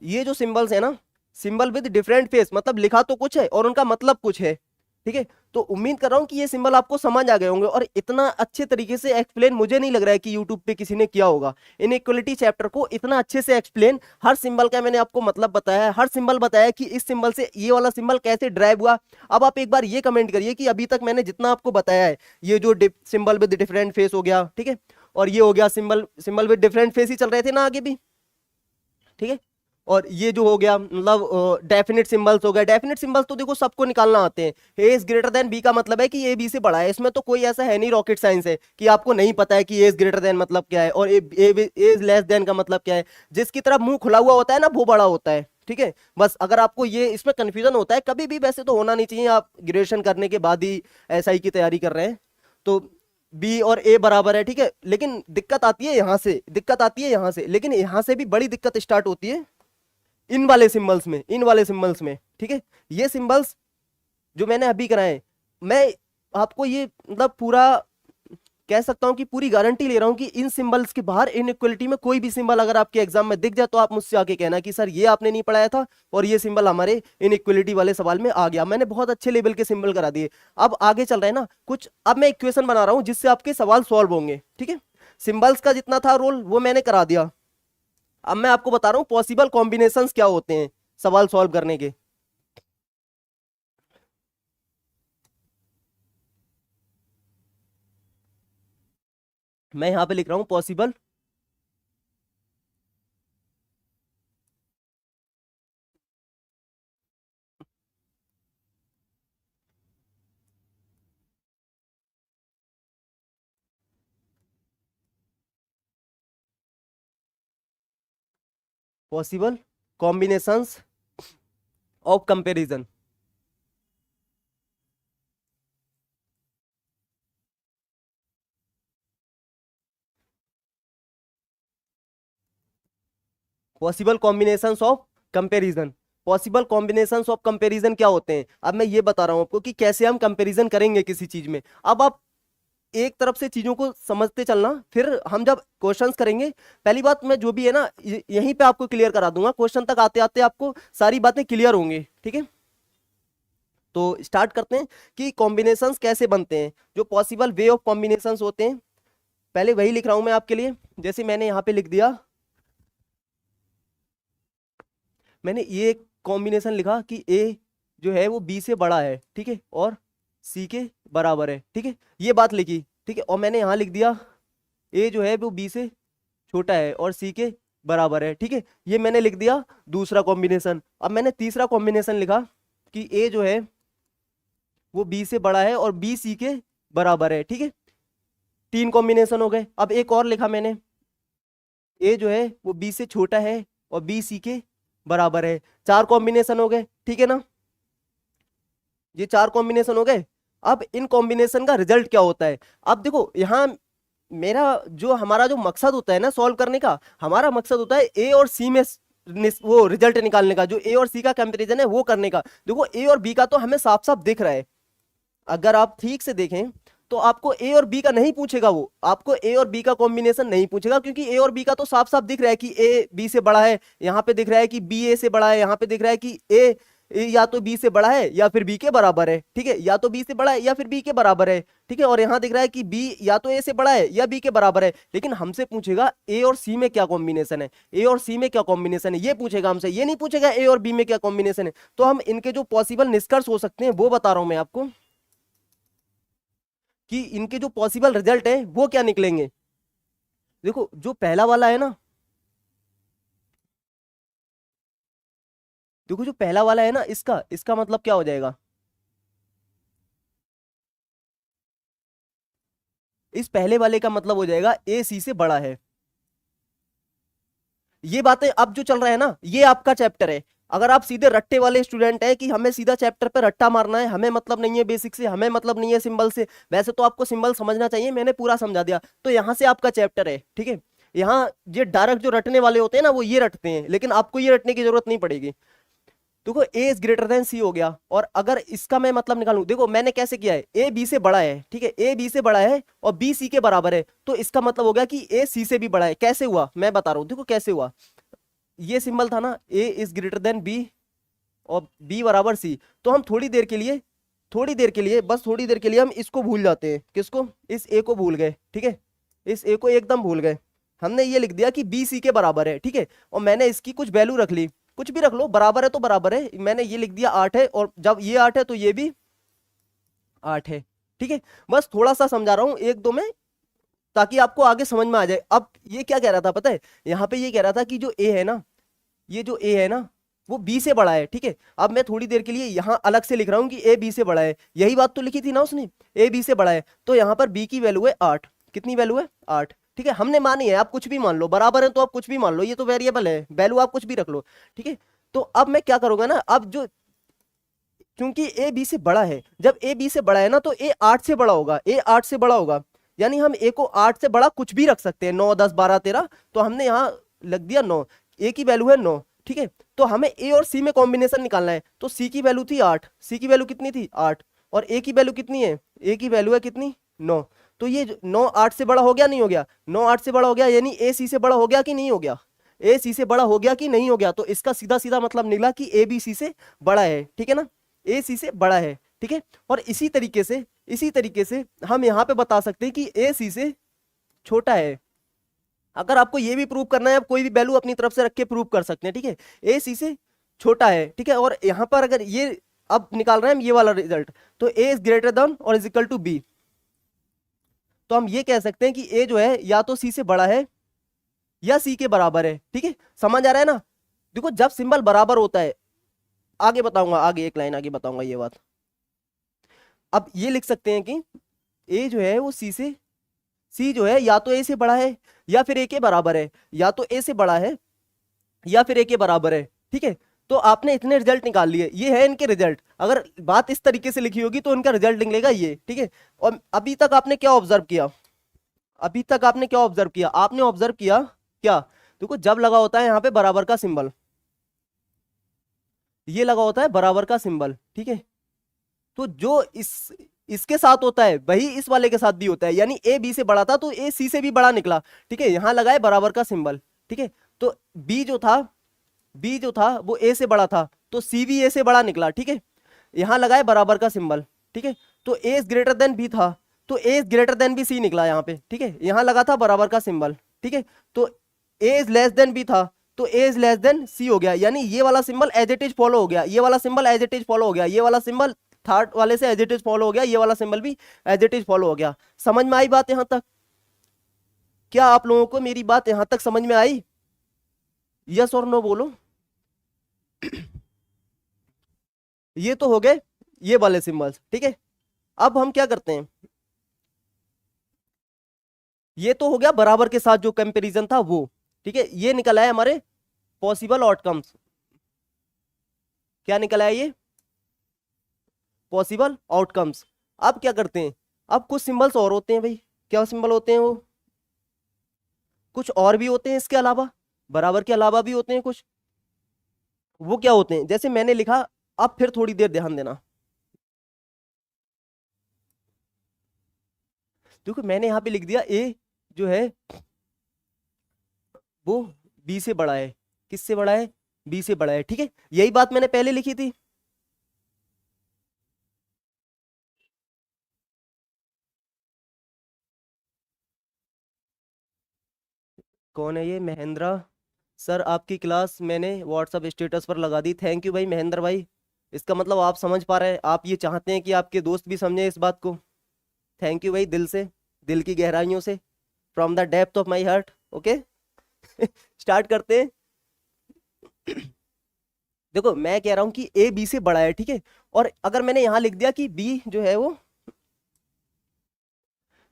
ये जो सिंबल्स है ना, सिंबल विद डिफरेंट फेस, मतलब लिखा तो कुछ है और उनका मतलब कुछ है, ठीक है। तो उम्मीद कर रहा हूं कि ये सिंबल आपको समझ आ गए होंगे, और इतना अच्छे तरीके से एक्सप्लेन मुझे नहीं लग रहा है कि यूट्यूब पे किसी ने किया होगा। इनइक्वालिटी चैप्टर को इतना अच्छे से एक्सप्लेन, हर सिंबल का मैंने आपको मतलब बताया है, हर सिंबल बताया कि इस सिंबल से ये वाला सिंबल कैसे ड्राइव हुआ। अब आप एक बार ये कमेंट करिए कि अभी तक मैंने जितना आपको बताया है, ये जो सिंबल विद डिफरेंट फेस हो गया, ठीक है, और ये हो गया सिंबल विद डिफरेंट फेस ही चल रहे थे ना आगे भी, ठीक है, और ये जो हो गया मतलब डेफिनेट सिंबल्स हो गए। डेफिनेट सिंबल्स तो देखो सबको निकालना आते हैं। A is greater than B का मतलब है कि ए बी से बड़ा है, इसमें तो कोई ऐसा है नहीं रॉकेट साइंस है कि आपको नहीं पता है कि ए इज ग्रेटर देन मतलब क्या है और ए इज लेस देन का मतलब क्या है। जिसकी तरफ मुंह खुला हुआ होता है ना वो बड़ा होता है, ठीक है। बस अगर आपको ये इसमें कंफ्यूजन होता है कभी भी, वैसे तो होना नहीं चाहिए, आप ग्रेजुएशन करने के बाद ही एसआई की तैयारी कर रहे हैं तो बी और ए बराबर है, ठीक है, लेकिन दिक्कत आती है यहां से, दिक्कत आती है यहां से, लेकिन यहां से भी बड़ी दिक्कत स्टार्ट होती है इन वाले सिंबल्स में, इन वाले सिंबल्स में, ठीक है। ये सिंबल्स जो मैंने अभी कराए, मैं आपको ये मतलब पूरा कह सकता हूं कि पूरी गारंटी ले रहा हूं कि इन सिंबल्स के बाहर इनइक्वालिटी में कोई भी सिंबल अगर आपके एग्जाम में दिख जाए तो आप मुझसे आके कहना कि सर ये आपने नहीं पढ़ाया था और ये सिंबल हमारे इनइक्वालिटी वाले सवाल में आ गया। मैंने बहुत अच्छे लेवल के सिंबल करा दिए। अब आगे चल रहे हैं ना कुछ, अब मैं इक्वेशन बना रहा हूं जिससे आपके सवाल सॉल्व होंगे, ठीक है। सिंबल्स का जितना था रोल वो मैंने करा दिया, अब मैं आपको बता रहा हूं पॉसिबल कॉम्बिनेशंस क्या होते हैं सवाल सॉल्व करने के। मैं यहां पे लिख रहा हूं possible possible combinations of comparison. Possible combinations of comparison. Possible combinations of comparison क्या होते हैं, अब मैं ये बता रहा हूं आपको कि कैसे हम कंपैरिजन करेंगे किसी चीज में। अब आप एक तरफ से चीजों को समझते चलना, फिर हम जब क्वेश्चंस करेंगे, पहली बात मैं जो भी है ना यहीं पे आपको क्लियर करा दूंगा, क्वेश्चन तक आते आते आपको सारी बातें क्लियर होंगी, ठीक है। तो स्टार्ट करते हैं कि कॉम्बिनेशंस कैसे बनते हैं, जो पॉसिबल वे ऑफ कॉम्बिनेशंस होते हैं। पहले वही लिख रहा हूं मैं आपके लिए, जैसे मैंने यहां पे लिख दिया, मैंने ये कॉम्बिनेशन लिखा कि ए जो है वो बी से बड़ा है, ठीक है, और सी के बराबर है, ठीक है, ये बात लिखी, ठीक है। और मैंने यहां लिख दिया ए जो है वो बी से छोटा है और सी के बराबर है, ठीक है, ये मैंने लिख दिया दूसरा कॉम्बिनेशन। अब मैंने तीसरा कॉम्बिनेशन लिखा कि ए जो है वो बी से बड़ा है और बी सी के बराबर है, ठीक है। तीन कॉम्बिनेशन हो गए। अब एक और लिखा मैंने, ए जो है वो बी से छोटा है और बी सी के बराबर है। चार कॉम्बिनेशन हो गए, ठीक है ना, ये चार कॉम्बिनेशन हो गए। अब इन कॉम्बिनेशन का रिजल्ट क्या होता है, अब देखो यहां मेरा जो हमारा जो मकसद होता है ना सॉल्व करने का, हमारा मकसद होता है ए और सी में वो रिजल्ट निकालने का, जो ए और सी का कंपैरिजन है वो करने का। देखो ए और बी का तो हमें साफ साफ दिख रहा है, अगर आप ठीक से देखें तो आपको ए और बी का नहीं पूछेगा, वो आपको ए और बी का कॉम्बिनेशन नहीं पूछेगा, क्योंकि ए और बी का तो साफ साफ दिख रहा है कि ए बी से बड़ा है, यहाँ पे दिख रहा है कि बी ए से बड़ा है, यहाँ पे दिख रहा है कि ए या तो बी से बड़ा है या फिर बी के बराबर है, ठीक है, या तो बी से बड़ा है या फिर बी के बराबर है, ठीक है। और यहाँ दिख रहा है कि बी या तो ए से बड़ा है या बी के बराबर है, लेकिन हमसे पूछेगा ए और सी में क्या कॉम्बिनेशन है, ए और सी में क्या कॉम्बिनेशन है, ये पूछेगा हमसे, ये नहीं पूछेगा ए और बी में क्या कॉम्बिनेशन है। तो हम इनके जो पॉसिबल निष्कर्ष हो सकते हैं वो बता रहा हूं मैं आपको, कि इनके जो पॉसिबल रिजल्ट है वो क्या निकलेंगे। देखो जो पहला वाला है ना, देखो जो पहला वाला है ना, इसका इसका मतलब क्या हो जाएगा, इस पहले वाले का मतलब हो जाएगा ए सी से बड़ा है। ये बातें अब जो चल रहा है ना ये आपका चैप्टर है। अगर आप सीधे रट्टे वाले स्टूडेंट हैं कि हमें सीधा चैप्टर पे रट्टा मारना है, हमें मतलब नहीं है बेसिक से, हमें मतलब नहीं है सिंबल से, वैसे तो आपको सिंबल समझना चाहिए, मैंने पूरा समझा दिया, तो यहां से आपका चैप्टर है, ठीक है। यहाँ ये डायरेक्ट जो रटने वाले होते हैं ना वो ये रटते हैं, लेकिन आपको ये रटने की जरूरत नहीं पड़ेगी। देखो ए इज ग्रेटर देन सी हो गया, और अगर इसका मैं मतलब निकालूं, देखो मैंने कैसे किया है, ए बी से बड़ा है, ठीक है, ए बी से बड़ा है और बी सी के बराबर है, तो इसका मतलब हो गया कि ए सी से भी बड़ा है। कैसे हुआ मैं बता रहा हूं, देखो कैसे हुआ, ये सिंबल था ना ए इज ग्रेटर देन बी और बी बराबर सी, तो हम थोड़ी देर के लिए, थोड़ी देर के लिए, बस थोड़ी देर के लिए हम इसको भूल जाते हैं, किसको, इस ए को भूल गए, ठीक है, इस ए को एकदम भूल गए, हमने ये लिख दिया कि बी सी के बराबर है, ठीक है, और मैंने इसकी कुछ वैल्यू रख ली, कुछ भी रख लो, बराबर है तो बराबर है, मैंने ये लिख दिया 8 है, और जब ये 8 है तो ये भी 8 है, ठीक है। बस थोड़ा सा समझा रहा हूं एक दो में, ताकि आपको आगे समझ में आ जाए। अब ये क्या कह रहा था पता है, यहाँ पे ये कह रहा था कि जो ए है ना, ये जो ए है ना वो बी से बड़ा है, ठीक है। अब मैं थोड़ी देर के लिए यहाँ अलग से लिख रहा हूँ कि ए बी से बड़ा है, यही बात तो लिखी थी ना उसने, ए बी से बड़ा है, तो यहाँ पर बी की वैल्यू है 8, कितनी वैल्यू है 8, ठीक है, हमने मानी है, आप कुछ भी मान लो, बराबर है तो आप कुछ भी मान लो, ये तो वेरिएबल है, वैल्यू आप कुछ भी रख लो, ठीक है। तो अब मैं क्या करूंगा ना, अब जो, क्योंकि ए बी से बड़ा है, जब ए बी से बड़ा है ना तो ए 8 से बड़ा होगा, ए 8 से बड़ा होगा, यानी हम ए को 8 से बड़ा कुछ भी रख सकते हैं, 9 10 12 13, तो हमने यहाँ लग दिया 9, ए की वैल्यू है 9, ठीक है। तो हमें ए और सी में कॉम्बिनेशन निकालना है, तो सी की वैल्यू थी 8, सी की वैल्यू कितनी थी 8, और ए की वैल्यू कितनी है, ए की वैल्यू है कितनी 9, तो ये 9 8 से बड़ा हो गया नहीं हो गया, 9 8 से बड़ा हो गया, यानी ए सी से बड़ा हो गया कि नहीं हो गया, ए सी से बड़ा हो गया कि नहीं हो गया, तो इसका सीधा सीधा मतलब निकला कि ए बी सी से बड़ा है, ठीक है ना, ए सी से बड़ा है, ठीक है। और इसी तरीके से, इसी तरीके से हम यहां पे बता सकते हैं कि ए सी से छोटा है, अगर आपको ये भी प्रूव करना है, आप कोई भी वैल्यू अपनी तरफ से रख के प्रूव कर सकते हैं, ठीक है। ए सी से छोटा है, ठीक है, और यहां पर अगर ये अब निकाल रहे हैं हम ये वाला रिजल्ट, तो ए इज ग्रेटर देन और इज इक्वल टू बी, तो हम ये कह सकते हैं कि ए जो है या तो सी से बड़ा है या सी के बराबर है, ठीक है। समझ आ रहा है ना? देखो जब सिंबल बराबर होता है, आगे बताऊंगा, आगे एक लाइन आगे बताऊंगा ये बात। अब ये लिख सकते हैं कि ए जो है वो सी जो है या तो ए से बड़ा है या फिर ए के बराबर है, या तो ए से बड़ा है या फिर ए के बराबर है, ठीक है। तो आपने इतने रिजल्ट निकाल लिए, ये है इनके रिजल्ट। अगर बात इस तरीके से लिखी होगी तो इनका रिजल्ट निकलेगा ये, ठीक है। और अभी तक आपने क्या ऑब्जर्व किया, अभी तक आपने क्या ऑब्जर्व किया, आपने ऑब्जर्व किया क्या, देखो जब लगा होता है यहाँ पे बराबर का सिंबल, ये लगा होता है बराबर का सिंबल, ठीक है, तो जो इसके साथ होता है वही इस वाले के साथ भी होता है, यानी ए बी से बड़ा था तो ए सी से भी बड़ा निकला, ठीक है। यहां लगा है बराबर का सिंबल, ठीक है, तो बी जो था वो ए से बड़ा था तो सी भी ए से बड़ा निकला, ठीक है। यहां लगा है बराबर का सिंबल, ठीक है, तो A is greater than B था तो A is greater than B C निकला यहाँ पे, ठीक है। यहां लगा था बराबर का सिंबल, ठीक है, तो A is less than B था तो A is less than C हो गया, यानी ये वाला symbol as it is follow हो गया, ये वाला symbol as it is follow हो गया, ये वाला सिंबल थर्ड वाले से एज इट इज फॉलो हो गया, ये वाला सिंबल भी एज इट इज फॉलो हो गया। समझ में आई बात यहां तक? क्या आप लोगों को मेरी बात यहां तक समझ में आई? यस और नो बोलो। ये तो हो गए ये वाले सिंबल्स, ठीक है। अब हम क्या करते हैं, ये तो हो गया बराबर के साथ जो कंपैरिजन था वो, ठीक है। ये निकला है हमारे पॉसिबल आउटकम्स, क्या निकला है ये, पॉसिबल आउटकम्स। अब क्या करते हैं, अब कुछ सिंबल्स और होते हैं भाई, क्या सिंबल होते हैं वो, कुछ और भी होते हैं इसके अलावा, बराबर के अलावा भी होते हैं कुछ, वो क्या होते हैं, जैसे मैंने लिखा, अब फिर थोड़ी देर ध्यान देना, देखो मैंने यहां पे लिख दिया ए जो है वो बी से बड़ा है, किससे बड़ा है, बी से बड़ा है, ठीक है। यही बात मैंने पहले लिखी थी, कौन है ये, महेंद्रा सर आपकी क्लास मैंने व्हाट्सअप स्टेटस पर लगा दी, थैंक यू भाई महेंद्र भाई। इसका मतलब आप समझ पा रहे हैं, आप ये चाहते हैं कि आपके दोस्त भी समझे इस बात को, थैंक यू भाई, दिल से, दिल की गहराइयों से, from the depth of my heart, okay. Start करते हैं। देखो मैं कह रहा हूं कि ए बी से बड़ा है, ठीक है, और अगर मैंने यहां लिख दिया कि बी जो है वो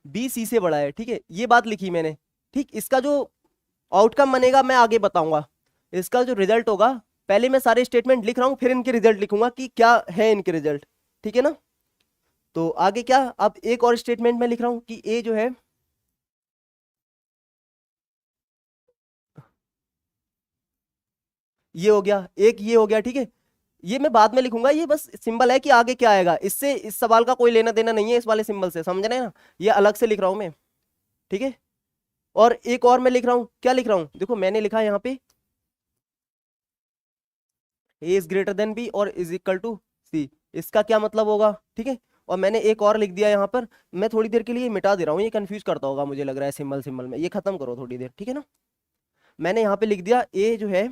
बी सी से बड़ा है, ठीक है, ये बात लिखी मैंने, ठीक। इसका जो आउटकम बनेगा मैं आगे बताऊंगा, इसका जो रिजल्ट होगा, पहले मैं सारे स्टेटमेंट लिख रहा हूं फिर इनके रिजल्ट लिखूंगा कि क्या है इनके रिजल्ट, ठीक है ना। तो आगे क्या, अब एक और स्टेटमेंट में लिख रहा हूं कि ए जो है ये हो गया, एक ये हो गया, ठीक है। ये मैं बाद में लिखूंगा, ये बस सिंबल है कि आगे क्या आएगा, इससे इस सवाल का कोई लेना देना नहीं है इस वाले सिंबल से, समझ रहे हैं ना, ये अलग से लिख रहा हूं मैं, ठीक है। और एक और मैं लिख रहा हूं, क्या लिख रहा हूं, देखो मैंने लिखा है यहाँ पे ए इज ग्रेटर देन बी और इज इक्वल टू सी, इसका क्या मतलब होगा, ठीक है। और मैंने एक और लिख दिया यहाँ पर, मैं थोड़ी देर के लिए मिटा दे रहा हूँ, ये कंफ्यूज करता होगा मुझे लग रहा है सिंबल सिंबल में, ये खत्म करो थोड़ी देर, ठीक है ना। मैंने यहाँ पे लिख दिया ए जो है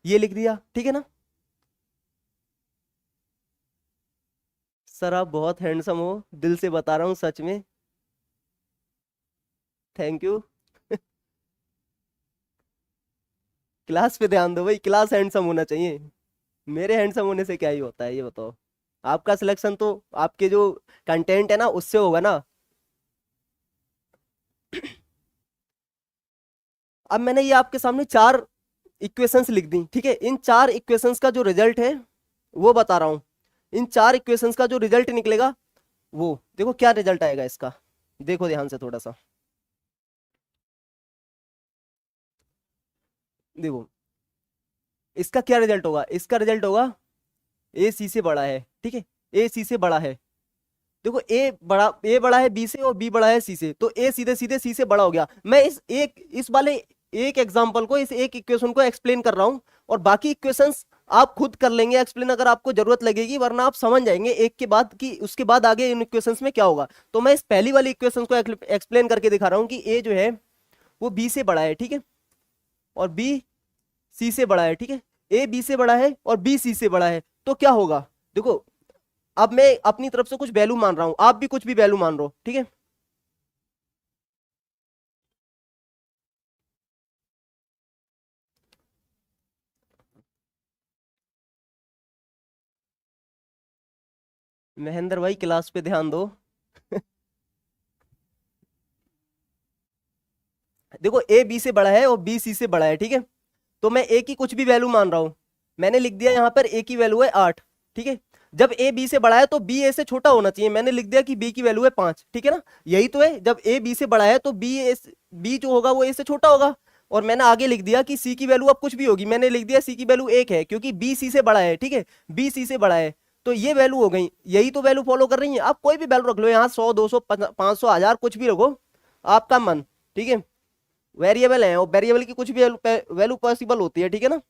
ये लिख दिया, ठीक है ना। सर आप बहुत हैंडसम हो, दिल से बता रहा हूँ सच में, थैंक यू। क्लास पे ध्यान दो भाई, क्लास हैंडसम होना चाहिए, मेरे हैंडसम होने से क्या ही होता है ये बताओ, आपका सिलेक्शन तो आपके जो कंटेंट है ना उससे होगा ना। अब मैंने ये आपके सामने चार इक्वेशंस लिख दी, ठीक है, इन चार इक्वेशंस का जो रिजल्ट है वो बता रहा हूं, इन चार इक्वेशंस का जो रिजल्ट निकलेगा वो देखो क्या रिजल्ट आएगा इसका, देखो ध्यान से थोड़ा सा, देखो इसका क्या रिजल्ट होगा, इसका रिजल्ट होगा ए सी से बड़ा है, ठीक है, ए सी से बड़ा है। देखो ए बड़ा है बी से और बी बड़ा है सी से, तो ए सीधे सीधे सी से बड़ा हो गया। मैं इस वाले एक एग्जांपल को, इस एक इक्वेशन को एक्सप्लेन कर रहा हूं और बाकी इक्वेशंस आप खुद कर लेंगे एक्सप्लेन अगर आपको जरूरत लगेगी, वरना आप समझ जाएंगे एक के बाद कि उसके बाद आगे इन इक्वेशंस में क्या होगा। तो मैं इस पहली वाली इक्वेशंस को एक्सप्लेन करके दिखा रहा हूं कि ए जो है वो बी से बड़ा है, ठीक है, और बी सी से बड़ा है, ठीक है, ए बी से बड़ा है और बी सी से बड़ा है, तो क्या होगा। देखो अब मैं अपनी तरफ से कुछ वैल्यू मान रहा हूं, आप भी कुछ भी वैल्यू मान रहे हो, ठीक है। महेंद्र भाई क्लास पे ध्यान दो। देखो ए बी से बड़ा है और बी सी से बड़ा है, ठीक है, तो मैं ए की कुछ भी वैल्यू मान रहा हूं। मैंने लिख दिया यहां पर ए की वैल्यू है 8, ठीक है। जब ए बी से बड़ा है तो बी ए से छोटा होना चाहिए, मैंने लिख दिया कि बी की वैल्यू है 5, ठीक है ना। यही तो है, जब ए बी से बड़ा है तो बी जो होगा वो ए से छोटा होगा। और मैंने आगे लिख दिया कि सी की वैल्यू अब कुछ भी होगी, मैंने लिख दिया सी की वैल्यू 1 है, क्योंकि बी सी से बड़ा है, ठीक है, बी सी से बड़ा है। तो ये वैल्यू हो गई, यही तो वैल्यू फॉलो कर रही है। आप कोई भी वैल्यू रख लो यहाँ, 100 200 500 1000 कुछ भी रखो, आपका मन, ठीक है। वेरिएबल है और वेरिएबल की कुछ भी वैल्यू पॉसिबल होती है, ठीक है ना।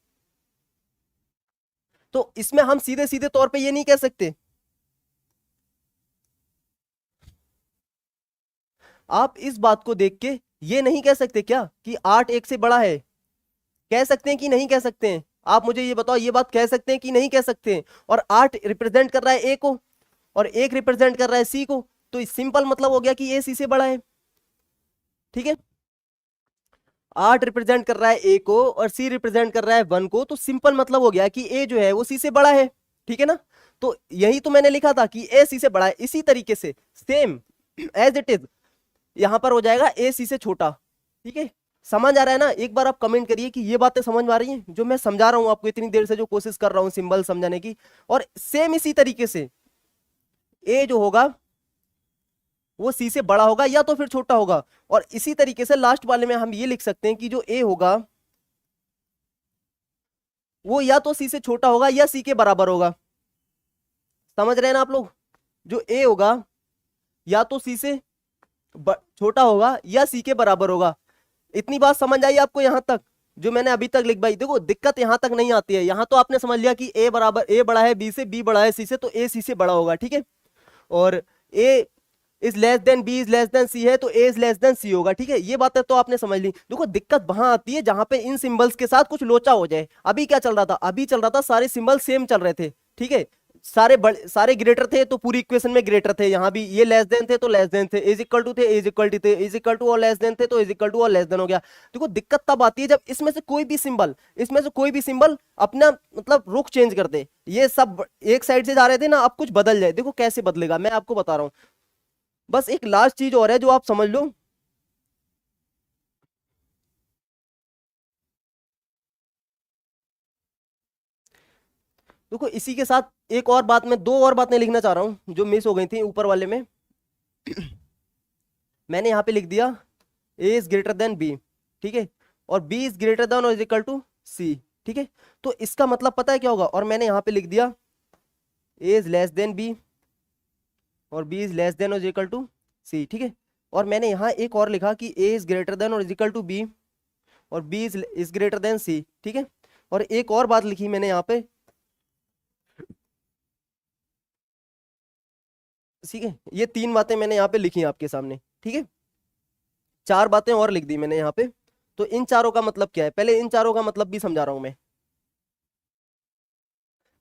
तो इसमें हम सीधे सीधे तौर पे ये नहीं कह सकते, आप इस बात को देख के ये नहीं कह सकते क्या कि 8 1 से बड़ा है। कह सकते हैं कि नहीं कह सकते हैं, आप मुझे ये बताओ, ये बात कह सकते हैं कि नहीं कह सकते हैं। और 8 रिप्रेजेंट कर रहा है ए को और 1 रिप्रेजेंट कर रहा है सी को, तो सिंपल मतलब हो गया कि ए सी से बड़ा है, ठीक है। 8 रिप्रेजेंट कर रहा है ए को और सी रिप्रेजेंट कर रहा है 1 को, तो सिंपल मतलब हो गया कि ए जो है वो सी से बड़ा है, ठीक है ना। तो यही तो मैंने लिखा था कि ए सी से बड़ा है। इसी तरीके से सेम एज इट इज यहां पर हो जाएगा ए सी से छोटा, ठीक है। समझ आ रहा है ना। एक बार आप कमेंट करिए कि ये बातें समझ में आ रही हैं जो मैं समझा रहा हूं आपको, इतनी देर से जो कोशिश कर रहा हूं सिंबल समझाने की। और सेम इसी तरीके से ए जो होगा वो सी से बड़ा होगा या तो फिर छोटा होगा। और इसी तरीके से लास्ट वाले में हम ये लिख सकते हैं कि जो ए होगा वो या तो सी से छोटा होगा या सी के बराबर होगा। समझ रहे हैं ना आप लोग। जो ए होगा या तो सी से छोटा होगा या सी के बराबर होगा। इतनी बात समझ आई आपको यहां तक जो मैंने अभी तक लिख भाई। देखो दिक्कत यहां तक नहीं आती है, यहां तो आपने समझ लिया कि ए बड़ा है बी से, बी बड़ा है सी से, तो ए सी से बड़ा होगा, ठीक है। और A is less than B is less than C है तो A is less than C होगा, ठीक है। ये बातें तो आपने समझ ली। देखो दिक्कत वहां आती है जहां पे इन सिंबल्स के साथ कुछ लोचा हो जाए। अभी क्या चल रहा था, अभी चल रहा था सारे सिंबल सेम चल रहे थे, ठीक है। सारे ग्रेटर थे तो पूरी इक्वेशन में ग्रेटर थे, यहां भी ये लेस देन थे तो लेस देन थे, इज इक्वल टू थे इज इक्वल टू थे, इज इक्वल टू और लेस देन थे तो इज इक्वल टू और लेस देन हो गया। देखो दिक्कत तब आती है जब इसमें से कोई भी सिंबल अपना मतलब रुख चेंज कर दे। ये सब एक साइड से जा रहे थे ना, अब कुछ बदल जाए। देखो कैसे बदलेगा मैं आपको बता रहा हूं। बस एक लास्ट चीज और है जो आप समझ लो। देखो इसी के साथ एक और बात, मैं दो और बातें लिखना चाह रहा हूं जो मिस हो गई थी ऊपर वाले में। मैंने यहां पे लिख दिया A is greater than B, ठीक है, और बी इज ग्रेटर देन और इज इक्वल टू सी, ठीक है। तो इसका मतलब पता है क्या होगा, और मैंने यहां पे लिख दिया A is less than B और बी इज लेस देन और इज इक्वल टू सी, ठीक है। और मैंने यहां एक और लिखा कि ए इज ग्रेटर देन और इज इक्वल टू बी और बी इज ग्रेटर देन सी, ठीक है। और एक और बात लिखी मैंने यहाँ पे, ठीक है। ये 3 बातें मैंने यहाँ पे लिखी हैं आपके सामने, ठीक है। 4 बातें और लिख दी मैंने यहाँ पे। तो इन चारों का मतलब क्या है, पहले इन चारों का मतलब भी समझा रहा हूं मैं।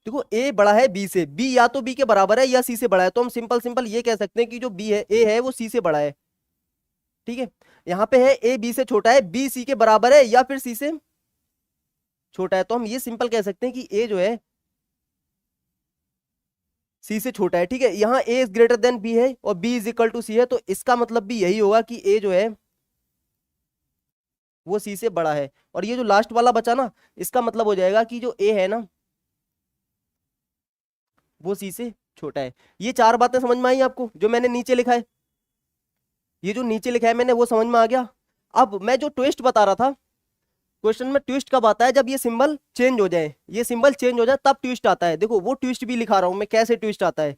देखो ए बड़ा है बी से, बी या तो बी के बराबर है या सी से बड़ा है, तो हम सिंपल सिंपल ये कह सकते हैं कि जो बी है ए है वो सी से बड़ा है, ठीक है। यहाँ पे है ए बी से छोटा है, बी सी के बराबर है या फिर सी से छोटा है, तो हम ये सिंपल कह सकते हैं कि ए जो है सी से छोटा है, ठीक है। यहाँ ए इज ग्रेटर देन बी है और बी इज इक्वल टू सी है, तो इसका मतलब भी यही होगा कि ए जो है वो सी से बड़ा है। और ये जो लास्ट वाला बचा ना, इसका मतलब हो जाएगा कि जो ए है ना वो सी से छोटा है। ये 4 बातें समझ में आई आपको जो मैंने नीचे लिखा है। ये जो नीचे लिखा है मैंने वो समझ में आ गया। अब मैं जो ट्विस्ट बता रहा था, क्वेश्चन में ट्विस्ट कब आता है, जब ये सिंबल चेंज हो जाए, ये सिंबल चेंज हो जाए तब ट्विस्ट आता है। देखो वो ट्विस्ट भी लिखा रहा हूं मैं, कैसे ट्विस्ट आता है।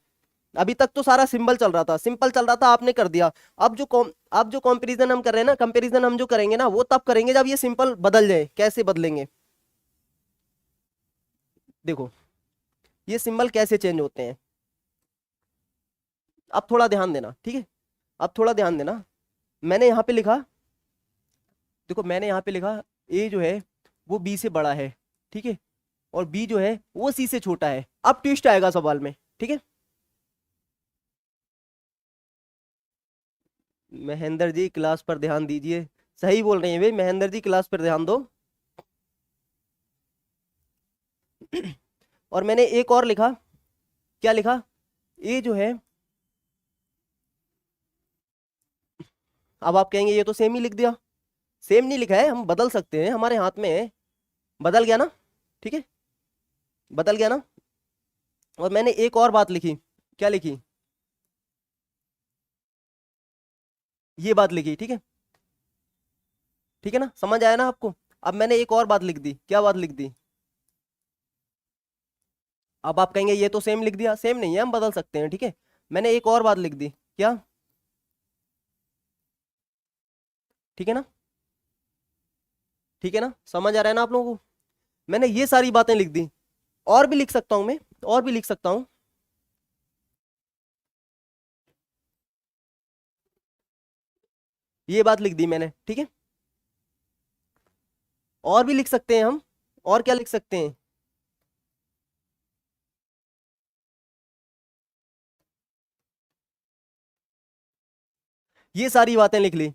अभी तक तो सारा सिंबल चल रहा था, सिंपल चल रहा था, आपने कर दिया। अब जो कंपैरिजन हम कर रहे हैं ना, कंपैरिजन हम जो करेंगे ना वो तब करेंगे जब ये सिंपल बदल जाए। कैसे बदलेंगे, देखो ये सिंबल कैसे चेंज होते हैं, अब थोड़ा ध्यान देना, ठीक है। अब थोड़ा ध्यान देना, मैंने यहाँ पे लिखा, देखो मैंने यहाँ पे लिखा ए जो है वो बी से बड़ा है, ठीक है, और बी जो है वो सी से छोटा है। अब ट्विस्ट आएगा सवाल में, ठीक है। महेंद्र जी क्लास पर ध्यान दीजिए, सही बोल रहे हैं भाई, महेंद्र जी क्लास पर ध्यान दो। और मैंने एक और लिखा, क्या लिखा, ए जो है, अब आप कहेंगे ये तो सेम ही लिख दिया, सेम नहीं लिखा है, हम बदल सकते हैं, हमारे हाथ में है। बदल गया ना, ठीक है, बदल गया ना। और मैंने एक और बात लिखी, क्या लिखी, ये बात लिखी, ठीक है, ठीक है ना, समझ आया ना आपको। अब मैंने एक और बात लिख दी, क्या बात लिख दी, अब आप कहेंगे ये तो सेम लिख दिया, सेम नहीं है, हम बदल सकते हैं, ठीक है। मैंने एक और बात लिख दी, क्या, ठीक है ना, ठीक है ना, समझ आ रहा है ना आप लोगों को। मैंने ये सारी बातें लिख दी, और भी लिख सकता हूं मैं, और भी लिख सकता हूं, ये बात लिख दी मैंने, ठीक है। और भी लिख सकते हैं हम, और क्या लिख सकते हैं, ये सारी बातें लिख ली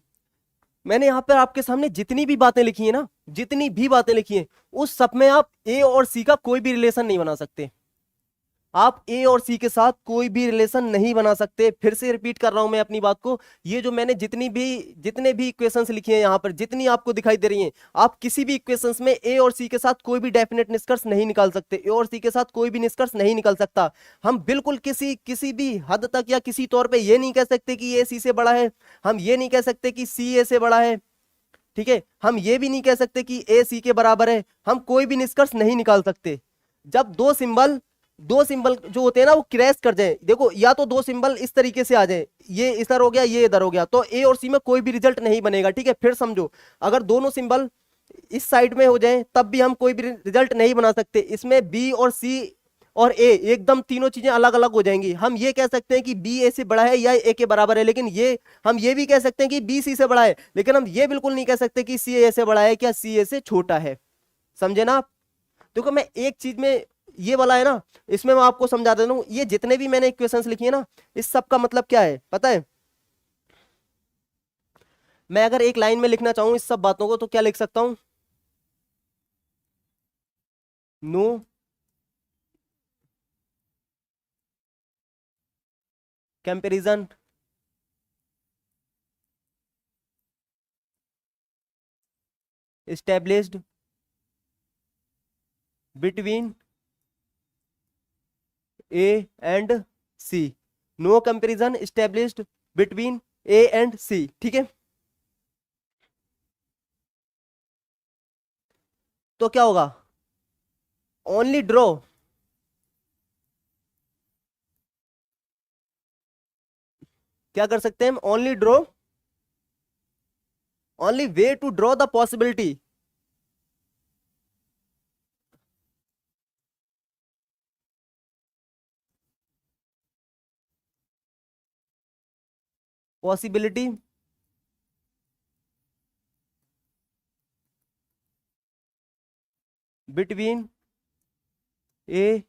मैंने। यहाँ पर आपके सामने जितनी भी बातें लिखी है ना, जितनी भी बातें लिखी हैं, उस सब में आप ए और सी का कोई भी रिलेशन नहीं बना सकते। आप ए और सी के साथ कोई भी रिलेशन नहीं बना सकते। फिर से रिपीट कर रहा हूं मैं अपनी बात को, ये जो मैंने जितने भी इक्वेशंस लिखी हैं यहाँ पर, जितनी आपको दिखाई दे रही हैं, आप किसी भी इक्वेशंस में ए और सी के साथ कोई भी डेफिनेट निष्कर्ष नहीं निकाल सकते, ए और सी के साथ कोई भी निष्कर्ष नहीं निकल सकता। हम बिल्कुल किसी किसी भी हद तक या किसी तौर पे ये नहीं कह सकते कि ए सी से बड़ा है, हम ये नहीं कह सकते कि सी ए से बड़ा है, ठीक है, हम ये भी नहीं कह सकते कि ए सी के बराबर है, हम कोई भी निष्कर्ष नहीं निकाल सकते। जब दो सिंबल जो होते हैं ना वो क्रैश कर जाए, देखो या तो दो सिंबल इस तरीके से आ जाए, ये इधर हो गया ये इधर हो गया, तो ए और सी में कोई भी रिजल्ट नहीं बनेगा, ठीक है। फिर समझो, अगर दोनों सिंबल इस साइड में हो जाए तब भी हम कोई भी रिजल्ट नहीं बना सकते। इसमें बी और सी और ए एकदम तीनों चीजें अलग अलग हो जाएंगी। हम ये कह सकते हैं कि बी ए से बड़ा है या ए के बराबर है, लेकिन ये हम ये भी कह सकते हैं कि बी सी से बड़ा है, लेकिन हम ये बिल्कुल नहीं कह सकते कि सी ए से बड़ा है क्या सी ए से छोटा है। समझे ना आप। देखो मैं एक चीज में, ये वाला है ना, इसमें मैं आपको समझा देता हूँ, ये जितने भी मैंने इक्वेशंस लिखी है ना, इस सब का मतलब क्या है पता है। मैं अगर एक लाइन में लिखना चाहूं इस सब बातों को तो क्या लिख सकता हूं, no comparison established between A and C, no comparison established between A and C, ठीक है। तो क्या होगा, ओनली ड्रॉ, क्या कर सकते हैं हम, only draw, only way to draw the possibility, possibility between A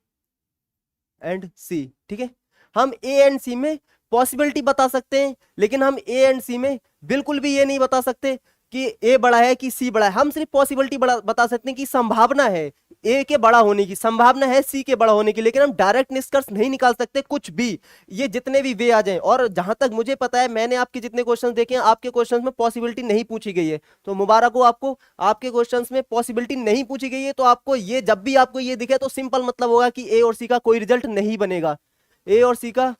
and C, ठीक है। हम ए एंड सी में पॉसिबिलिटी बता सकते हैं, लेकिन हम ए एंड सी में बिल्कुल भी ये नहीं बता सकते कि ए बड़ा है कि सी बड़ा है। हम सिर्फ पॉसिबिलिटी बता सकते हैं कि संभावना है ए के बड़ा होने की, संभावना है सी के बड़ा होने की, लेकिन हम डायरेक्ट निष्कर्ष नहीं निकाल सकते कुछ भी। ये जितने भी वे आ जाएं, और जहां तक मुझे पता है मैंने आपके जितने क्वेश्चंस देखे हैं, आपके क्वेश्चंस में पॉसिबिलिटी नहीं पूछी गई है, तो मुबारक हो आपको, आपके क्वेश्चंस में पॉसिबिलिटी नहीं पूछी गई है। तो आपको ये जब भी आपको ये दिखे तो सिंपल मतलब होगा कि ए और सी का कोई रिजल्ट नहीं बनेगा, ए और सी का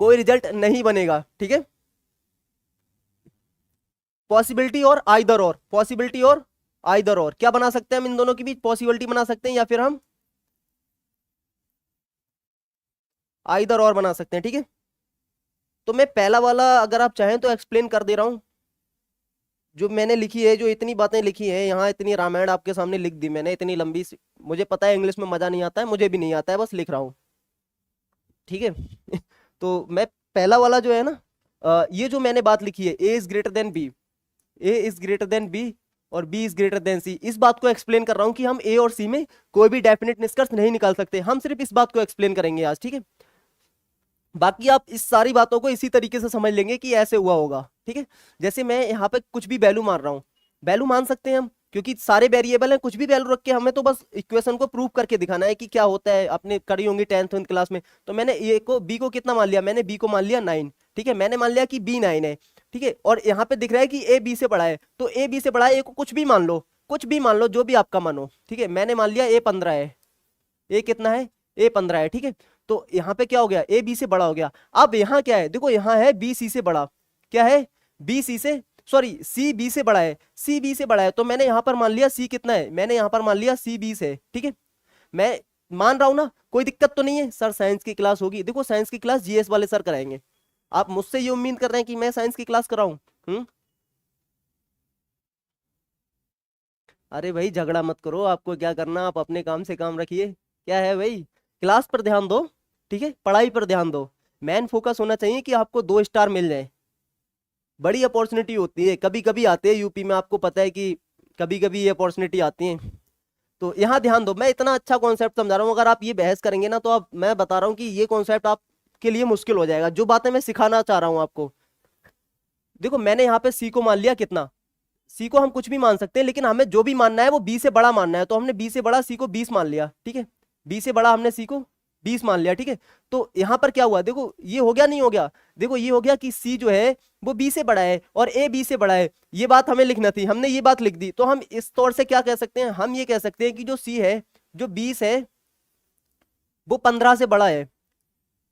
कोई रिजल्ट नहीं बनेगा, ठीक है। पॉसिबिलिटी और आइदर और, पॉसिबिलिटी और आइदर और क्या बना सकते हैं हम, इन दोनों के बीच पॉसिबिलिटी बना सकते हैं या फिर हम आइदर और बना सकते हैं, ठीक है। तो मैं पहला वाला अगर आप चाहें तो एक्सप्लेन कर दे रहा हूं, जो मैंने लिखी है, जो इतनी बातें लिखी है यहाँ, इतनी रामायण आपके सामने लिख दी मैंने, इतनी लंबी मुझे पता है इंग्लिश में मजा नहीं आता है, मुझे भी नहीं आता है, बस लिख रहा हूँ, ठीक है। तो मैं पहला वाला जो है ना, ये जो मैंने बात लिखी है, A is greater than B, A is greater than B और B is greater than C, इस बात को एक्सप्लेन कर रहा हूं कि हम ए और सी में कोई भी डेफिनेट निष्कर्ष नहीं निकाल सकते, हम सिर्फ इस बात को एक्सप्लेन करेंगे आज, ठीक है। बाकी आप इस सारी बातों को इसी तरीके से समझ लेंगे कि ऐसे हुआ होगा, ठीक है। जैसे मैं यहाँ पे कुछ भी वैल्यू मान रहा हूँ, वैल्यू मान सकते हैं हम, क्योंकि सारे वेरिएबल हैं, कुछ भी वैल्यू रख के हमें तो बस इक्वेशन को प्रूव करके दिखाना है कि क्या होता है, आपने करी होंगी 10th क्लास में। तो मैंने ए को बी को कितना मान लिया, मैंने बी को मान लिया 9, ठीक है, मैंने मान लिया कि बी 9 है, ठीक है। और यहाँ पे दिख रहा है कि ए बी से बड़ा है, तो ए बी से बड़ा है, ए को कुछ भी मान लो, कुछ भी मान लो, जो भी आपका मानो, ठीक है। मैंने मान लिया ए 15 है, ए कितना है, ए 15 है, ठीक है। तो यहाँ पे क्या हो गया, ए बी से बड़ा हो गया। अब यहाँ क्या है, देखो यहाँ है बी सी से बड़ा, क्या है, बी सी से, सॉरी सी बी से बड़ा है, सी बी से बड़ा है, तो मैंने यहाँ पर मान लिया सी कितना है, मैंने यहाँ पर मान लिया सी बी से, ठीक है। मैं मान रहा हूं ना, कोई दिक्कत तो नहीं है। सर साइंस की क्लास होगी, देखो साइंस की क्लास जीएस वाले सर कराएंगे, आप मुझसे ये उम्मीद कर रहे हैं कि मैं साइंस की क्लास कराऊं? अरे भाई झगड़ा मत करो, आपको क्या करना, आप अपने काम से काम रखिए, क्या है भाई, क्लास पर ध्यान दो, ठीक है, पढ़ाई पर ध्यान दो। मेन फोकस होना चाहिए कि आपको 2 स्टार मिल जाए, बड़ी अपॉर्चुनिटी होती है, कभी कभी आते हैं यूपी में, आपको पता है कि कभी कभी ये अपॉर्चुनिटी आती है। तो यहाँ ध्यान दो, मैं इतना अच्छा कॉन्सेप्ट समझा रहा हूँ, अगर आप ये बहस करेंगे ना, तो आप, मैं बता रहा हूँ कि ये कॉन्सेप्ट आपके लिए मुश्किल हो जाएगा, जो बातें मैं सिखाना चाह रहा हूँ आपको। देखो मैंने यहाँ पे सी को मान लिया कितना, सी को हम कुछ भी मान सकते हैं, लेकिन हमें जो भी मानना है वो बी से बड़ा मानना है, तो हमने बी से बड़ा सी को 20 मान लिया, ठीक है, बी से बड़ा हमने सी को 20 मान लिया, ठीक है। तो यहाँ पर क्या हुआ, देखो ये हो गया नहीं हो गया, देखो ये हो गया कि सी जो है वो बी से बड़ा है और ए बी से बड़ा है, ये बात हमें लिखना थी, हमने ये बात लिख दी। तो हम इस तौर से क्या कह सकते हैं, हम ये कह सकते हैं कि जो सी है, जो 20 है, वो 15 से बड़ा है,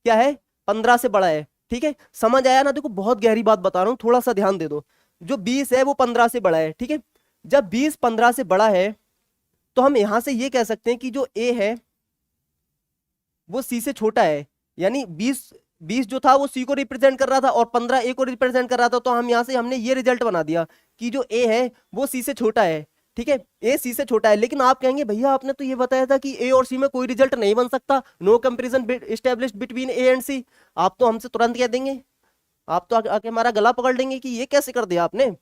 क्या है, 15 से बड़ा है, ठीक है। समझ आया ना, देखो बहुत गहरी बात बता रहा हूं, थोड़ा सा ध्यान दे दो। जो 20 है वो 15 से बड़ा है, ठीक है। जब 20 15 से बड़ा है, तो हम यहां से ये कह सकते हैं कि जो ए है वो सी से छोटा है, यानी 20 जो था वो सी को रिप्रेजेंट कर रहा था और 15 ए को रिप्रेजेंट कर रहा था। तो हम यहां से हमने ये रिजल्ट बना दिया कि जो ए है वो सी से छोटा है, ठीक है, ए सी से छोटा है। लेकिन आप कहेंगे भैया आपने तो ये बताया था कि ए और सी में कोई रिजल्ट नहीं बन सकता, no comparison established between A and C. आप तो हमसे तुरंत कह देंगे, आप तो आके हमारा गला पकड़ लेंगे कि ये कैसे कर दिया आपने,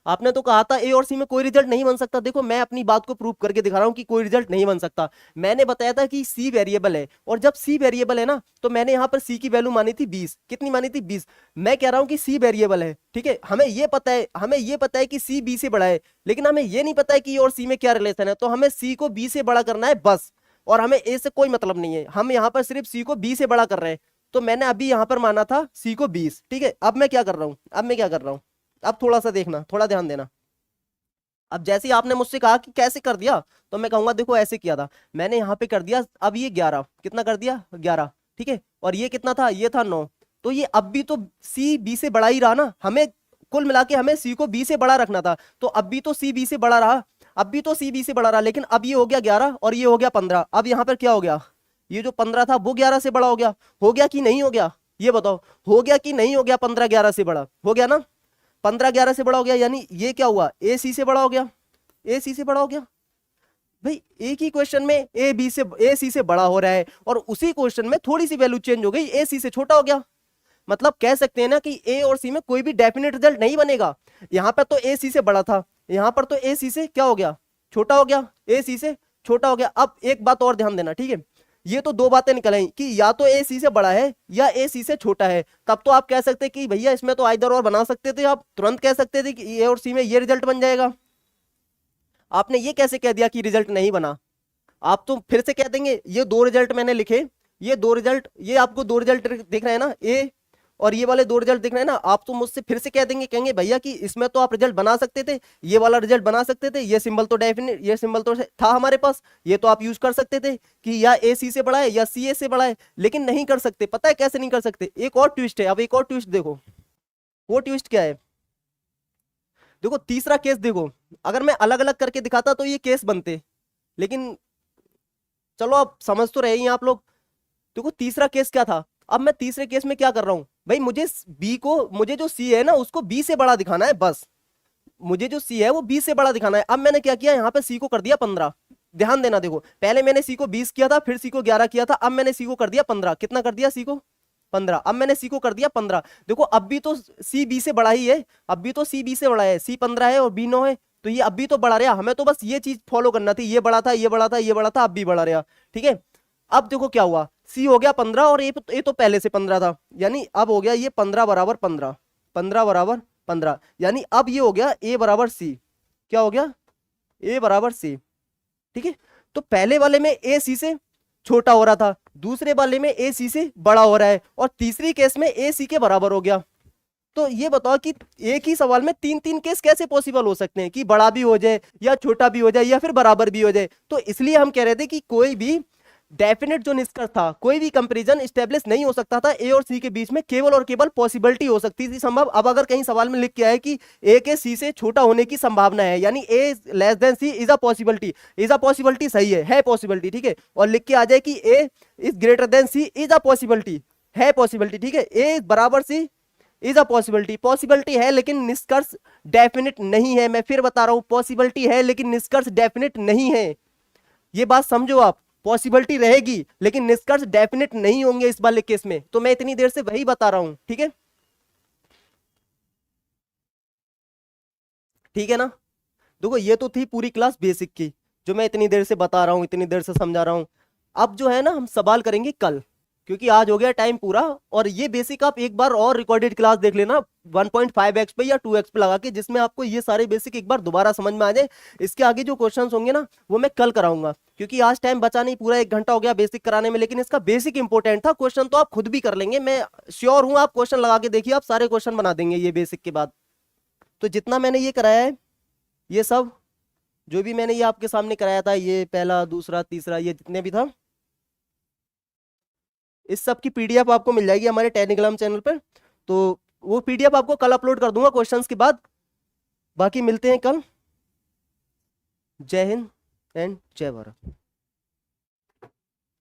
आपने तो कहा था ए और सी में कोई रिजल्ट नहीं बन सकता। देखो मैं अपनी बात को प्रूव करके दिखा रहा हूं कि कोई रिजल्ट नहीं बन सकता। मैंने बताया था कि सी वेरिएबल है, और जब सी वेरिएबल है ना, तो मैंने यहां पर सी की वैल्यू मानी थी 20, कितनी मानी थी 20। मैं कह रहा हूं कि सी वेरिएबल है, ठीक है, हमें ये पता है, हमें ये पता है कि सी बी से बड़ा है, लेकिन हमें ये नहीं पता है कि ए और सी में क्या रिलेशन है। तो हमें सी को बी से बड़ा करना है बस, और हमें ए से कोई मतलब नहीं है, हम यहाँ पर सिर्फ सी को बी से बड़ा कर रहे हैं। तो मैंने अभी यहां पर माना था सी को 20, ठीक है। अब मैं क्या कर रहा हूं, अब मैं क्या कर रहा हूं, अब थोड़ा सा देखना, थोड़ा ध्यान देना। अब जैसे ही आपने मुझसे कहा कि कैसे कर दिया, तो मैं कहूंगा देखो ऐसे किया था, मैंने यहाँ पे कर दिया, अब ये 11 कितना कर दिया, 11, ठीक है, और ये कितना था, ये था 9। तो ये अब भी तो सी बी से बड़ा ही रहा ना, हमें कुल मिला के हमें सी को बी से बड़ा रखना था, तो अब भी तो सी बी से बड़ा रहा, अब भी तो सी बी से बड़ा रहा, लेकिन अब ये हो गया 11 और ये हो गया 15। अब यहाँ पर क्या हो गया, ये जो 15 था वो 11 से बड़ा हो गया कि नहीं हो गया, ये बताओ, हो गया कि नहीं हो गया, 15 11 से बड़ा हो गया ना, 15 11 से बड़ा हो गया, यानी ये क्या हुआ, ए सी से बड़ा हो गया, ए सी से बड़ा हो गया। भाई एक ही क्वेश्चन में ए सी से बड़ा हो रहा है, और उसी क्वेश्चन में थोड़ी सी वैल्यू चेंज हो गई, ए सी से छोटा हो गया। मतलब कह सकते हैं ना कि ए और सी में कोई भी डेफिनेट रिजल्ट नहीं बनेगा। यहां पर तो ए सी से बड़ा था, यहां पर तो ए सी से क्या हो गया, छोटा हो गया, ए सी से छोटा हो गया। अब एक बात और ध्यान देना, ठीक है, ये तो दो बातें निकल आई कि या तो ए सी से बड़ा है या ए सी से छोटा है। तब तो आप कह सकते कि भैया इसमें तो आइदर और बना सकते थे, आप तुरंत कह सकते थे कि ए और सी में ये रिजल्ट बन जाएगा। आपने ये कैसे कह दिया कि रिजल्ट नहीं बना, आप तो फिर से कह देंगे ये दो रिजल्ट मैंने लिखे, ये दो रिजल्ट, ये आपको दो रिजल्ट दिख रहे हैं ना, ए और ये वाले दो रिजल्ट दिख रहे हैं ना, आप तो मुझसे फिर से कह देंगे, कहेंगे भैया कि इसमें तो आप रिजल्ट बना सकते थे, ये वाला रिजल्ट बना सकते थे, ये सिंबल तो डेफिनेट, ये सिंबल तो था हमारे पास, ये तो आप यूज कर सकते थे कि या ए सी से बड़ा है या सी ए से बड़ा है। लेकिन नहीं कर सकते, पता है कैसे नहीं कर सकते, एक और ट्विस्ट है। अब एक और ट्विस्ट देखो, वो ट्विस्ट क्या है, देखो तीसरा केस देखो, अगर मैं अलग अलग करके दिखाता तो ये केस बनते, लेकिन चलो अब समझ तो रहे ही हैं आप लोग। देखो तीसरा केस क्या था, अब मैं तीसरे केस में क्या कर रहा हूं भाई, मुझे बी को, मुझे जो सी है ना उसको बी से बड़ा दिखाना है बस, मुझे जो सी है वो 20 से बड़ा दिखाना है। अब मैंने क्या किया, यहाँ पे सी को कर दिया 15। ध्यान देना, देखो पहले मैंने सी को 20 किया था, फिर सी को 11 किया था, अब मैंने सी को कर दिया 15। कितना कर दिया सी को? 15। अब मैंने सी को कर दिया 15। देखो अब भी तो सी बी से बड़ा ही है, अब भी तो सी बी से बड़ा है, सी 15 है और बी 9 है, तो ये अब भी तो बढ़ा रहा। हमें तो बस ये चीज फॉलो करना थी, ये बड़ा था, ये बड़ा था, ये बड़ा था, अब भी बढ़ा रहा। ठीक है, अब देखो क्या हुआ, सी हो गया 15 और ये तो पहले से 15 था, यानी अब हो गया ये 15 बराबर 15, 15 बराबर 15, यानी अब ये हो गया ए बराबर सी। क्या हो गया? ए बराबर सी। ठीक है, तो पहले वाले में ए सी से छोटा हो रहा था, दूसरे वाले में ए सी से बड़ा हो रहा है, और तीसरी केस में ए सी के बराबर हो गया। तो ये बताओ कि एक ही सवाल में तीन तीन केस कैसे पॉसिबल हो सकते हैं कि बड़ा भी हो जाए या छोटा भी हो जाए या फिर बराबर भी हो जाए। तो इसलिए हम कह रहे थे कि कोई भी डेफिनेट जो निष्कर्ष था, कोई भी कंपैरिजन स्टेब्लिश नहीं हो सकता था ए और सी के बीच में, केवल और केवल पॉसिबिलिटी हो सकती थी संभव। अब अगर कहीं सवाल में लिख के आए कि ए के सी से छोटा होने की संभावना है, यानी A less than C is a possibility, is a possibility सही है पॉसिबिलिटी, ठीक है, और लिख के आ जाए कि A is greater than C is a possibility, है पॉसिबिलिटी, ठीक है, ए बराबर C is a possibility, possibility है लेकिन निष्कर्ष डेफिनेट नहीं है। मैं फिर बता रहा हूं, पॉसिबिलिटी है लेकिन निष्कर्ष डेफिनेट नहीं है, ये बात समझो आप। पॉसिबिलिटी रहेगी लेकिन निष्कर्ष डेफिनेट नहीं होंगे इस वाले केस में, तो मैं इतनी देर से वही बता रहा हूं। ठीक है, ठीक है ना। देखो ये तो थी पूरी क्लास बेसिक की, जो मैं इतनी देर से बता रहा हूं, इतनी देर से समझा रहा हूं। अब जो है ना हम सवाल करेंगे कल, क्योंकि आज हो गया टाइम पूरा। और ये बेसिक आप एक बार और रिकॉर्डेड क्लास देख लेना 1.5x पे या 2x पे लगा के, जिसमें आपको ये सारे बेसिक एक बार दोबारा समझ में आ जाए। इसके आगे जो क्वेश्चंस होंगे ना वो मैं कल कराऊंगा, क्योंकि आज टाइम बचा नहीं, पूरा 1 घंटा हो गया बेसिक कराने में, लेकिन इसका बेसिक इंपॉर्टेंट था। क्वेश्चन तो आप खुद भी कर लेंगे, मैं श्योर हूं। आप क्वेश्चन लगा के देखिए, आप सारे क्वेश्चन बना देंगे ये बेसिक के बाद। तो जितना मैंने ये कराया है, ये सब जो भी मैंने ये आपके सामने कराया था, ये पहला दूसरा तीसरा, ये जितने भी था, इस सब की पीडीएफ आपको मिल जाएगी हमारे टेलीग्राम चैनल पर। तो वो पीडीएफ आपको कल अपलोड कर दूंगा क्वेश्चंस के बाद। बाकी मिलते हैं कल। जय हिंद एंड जय भारत।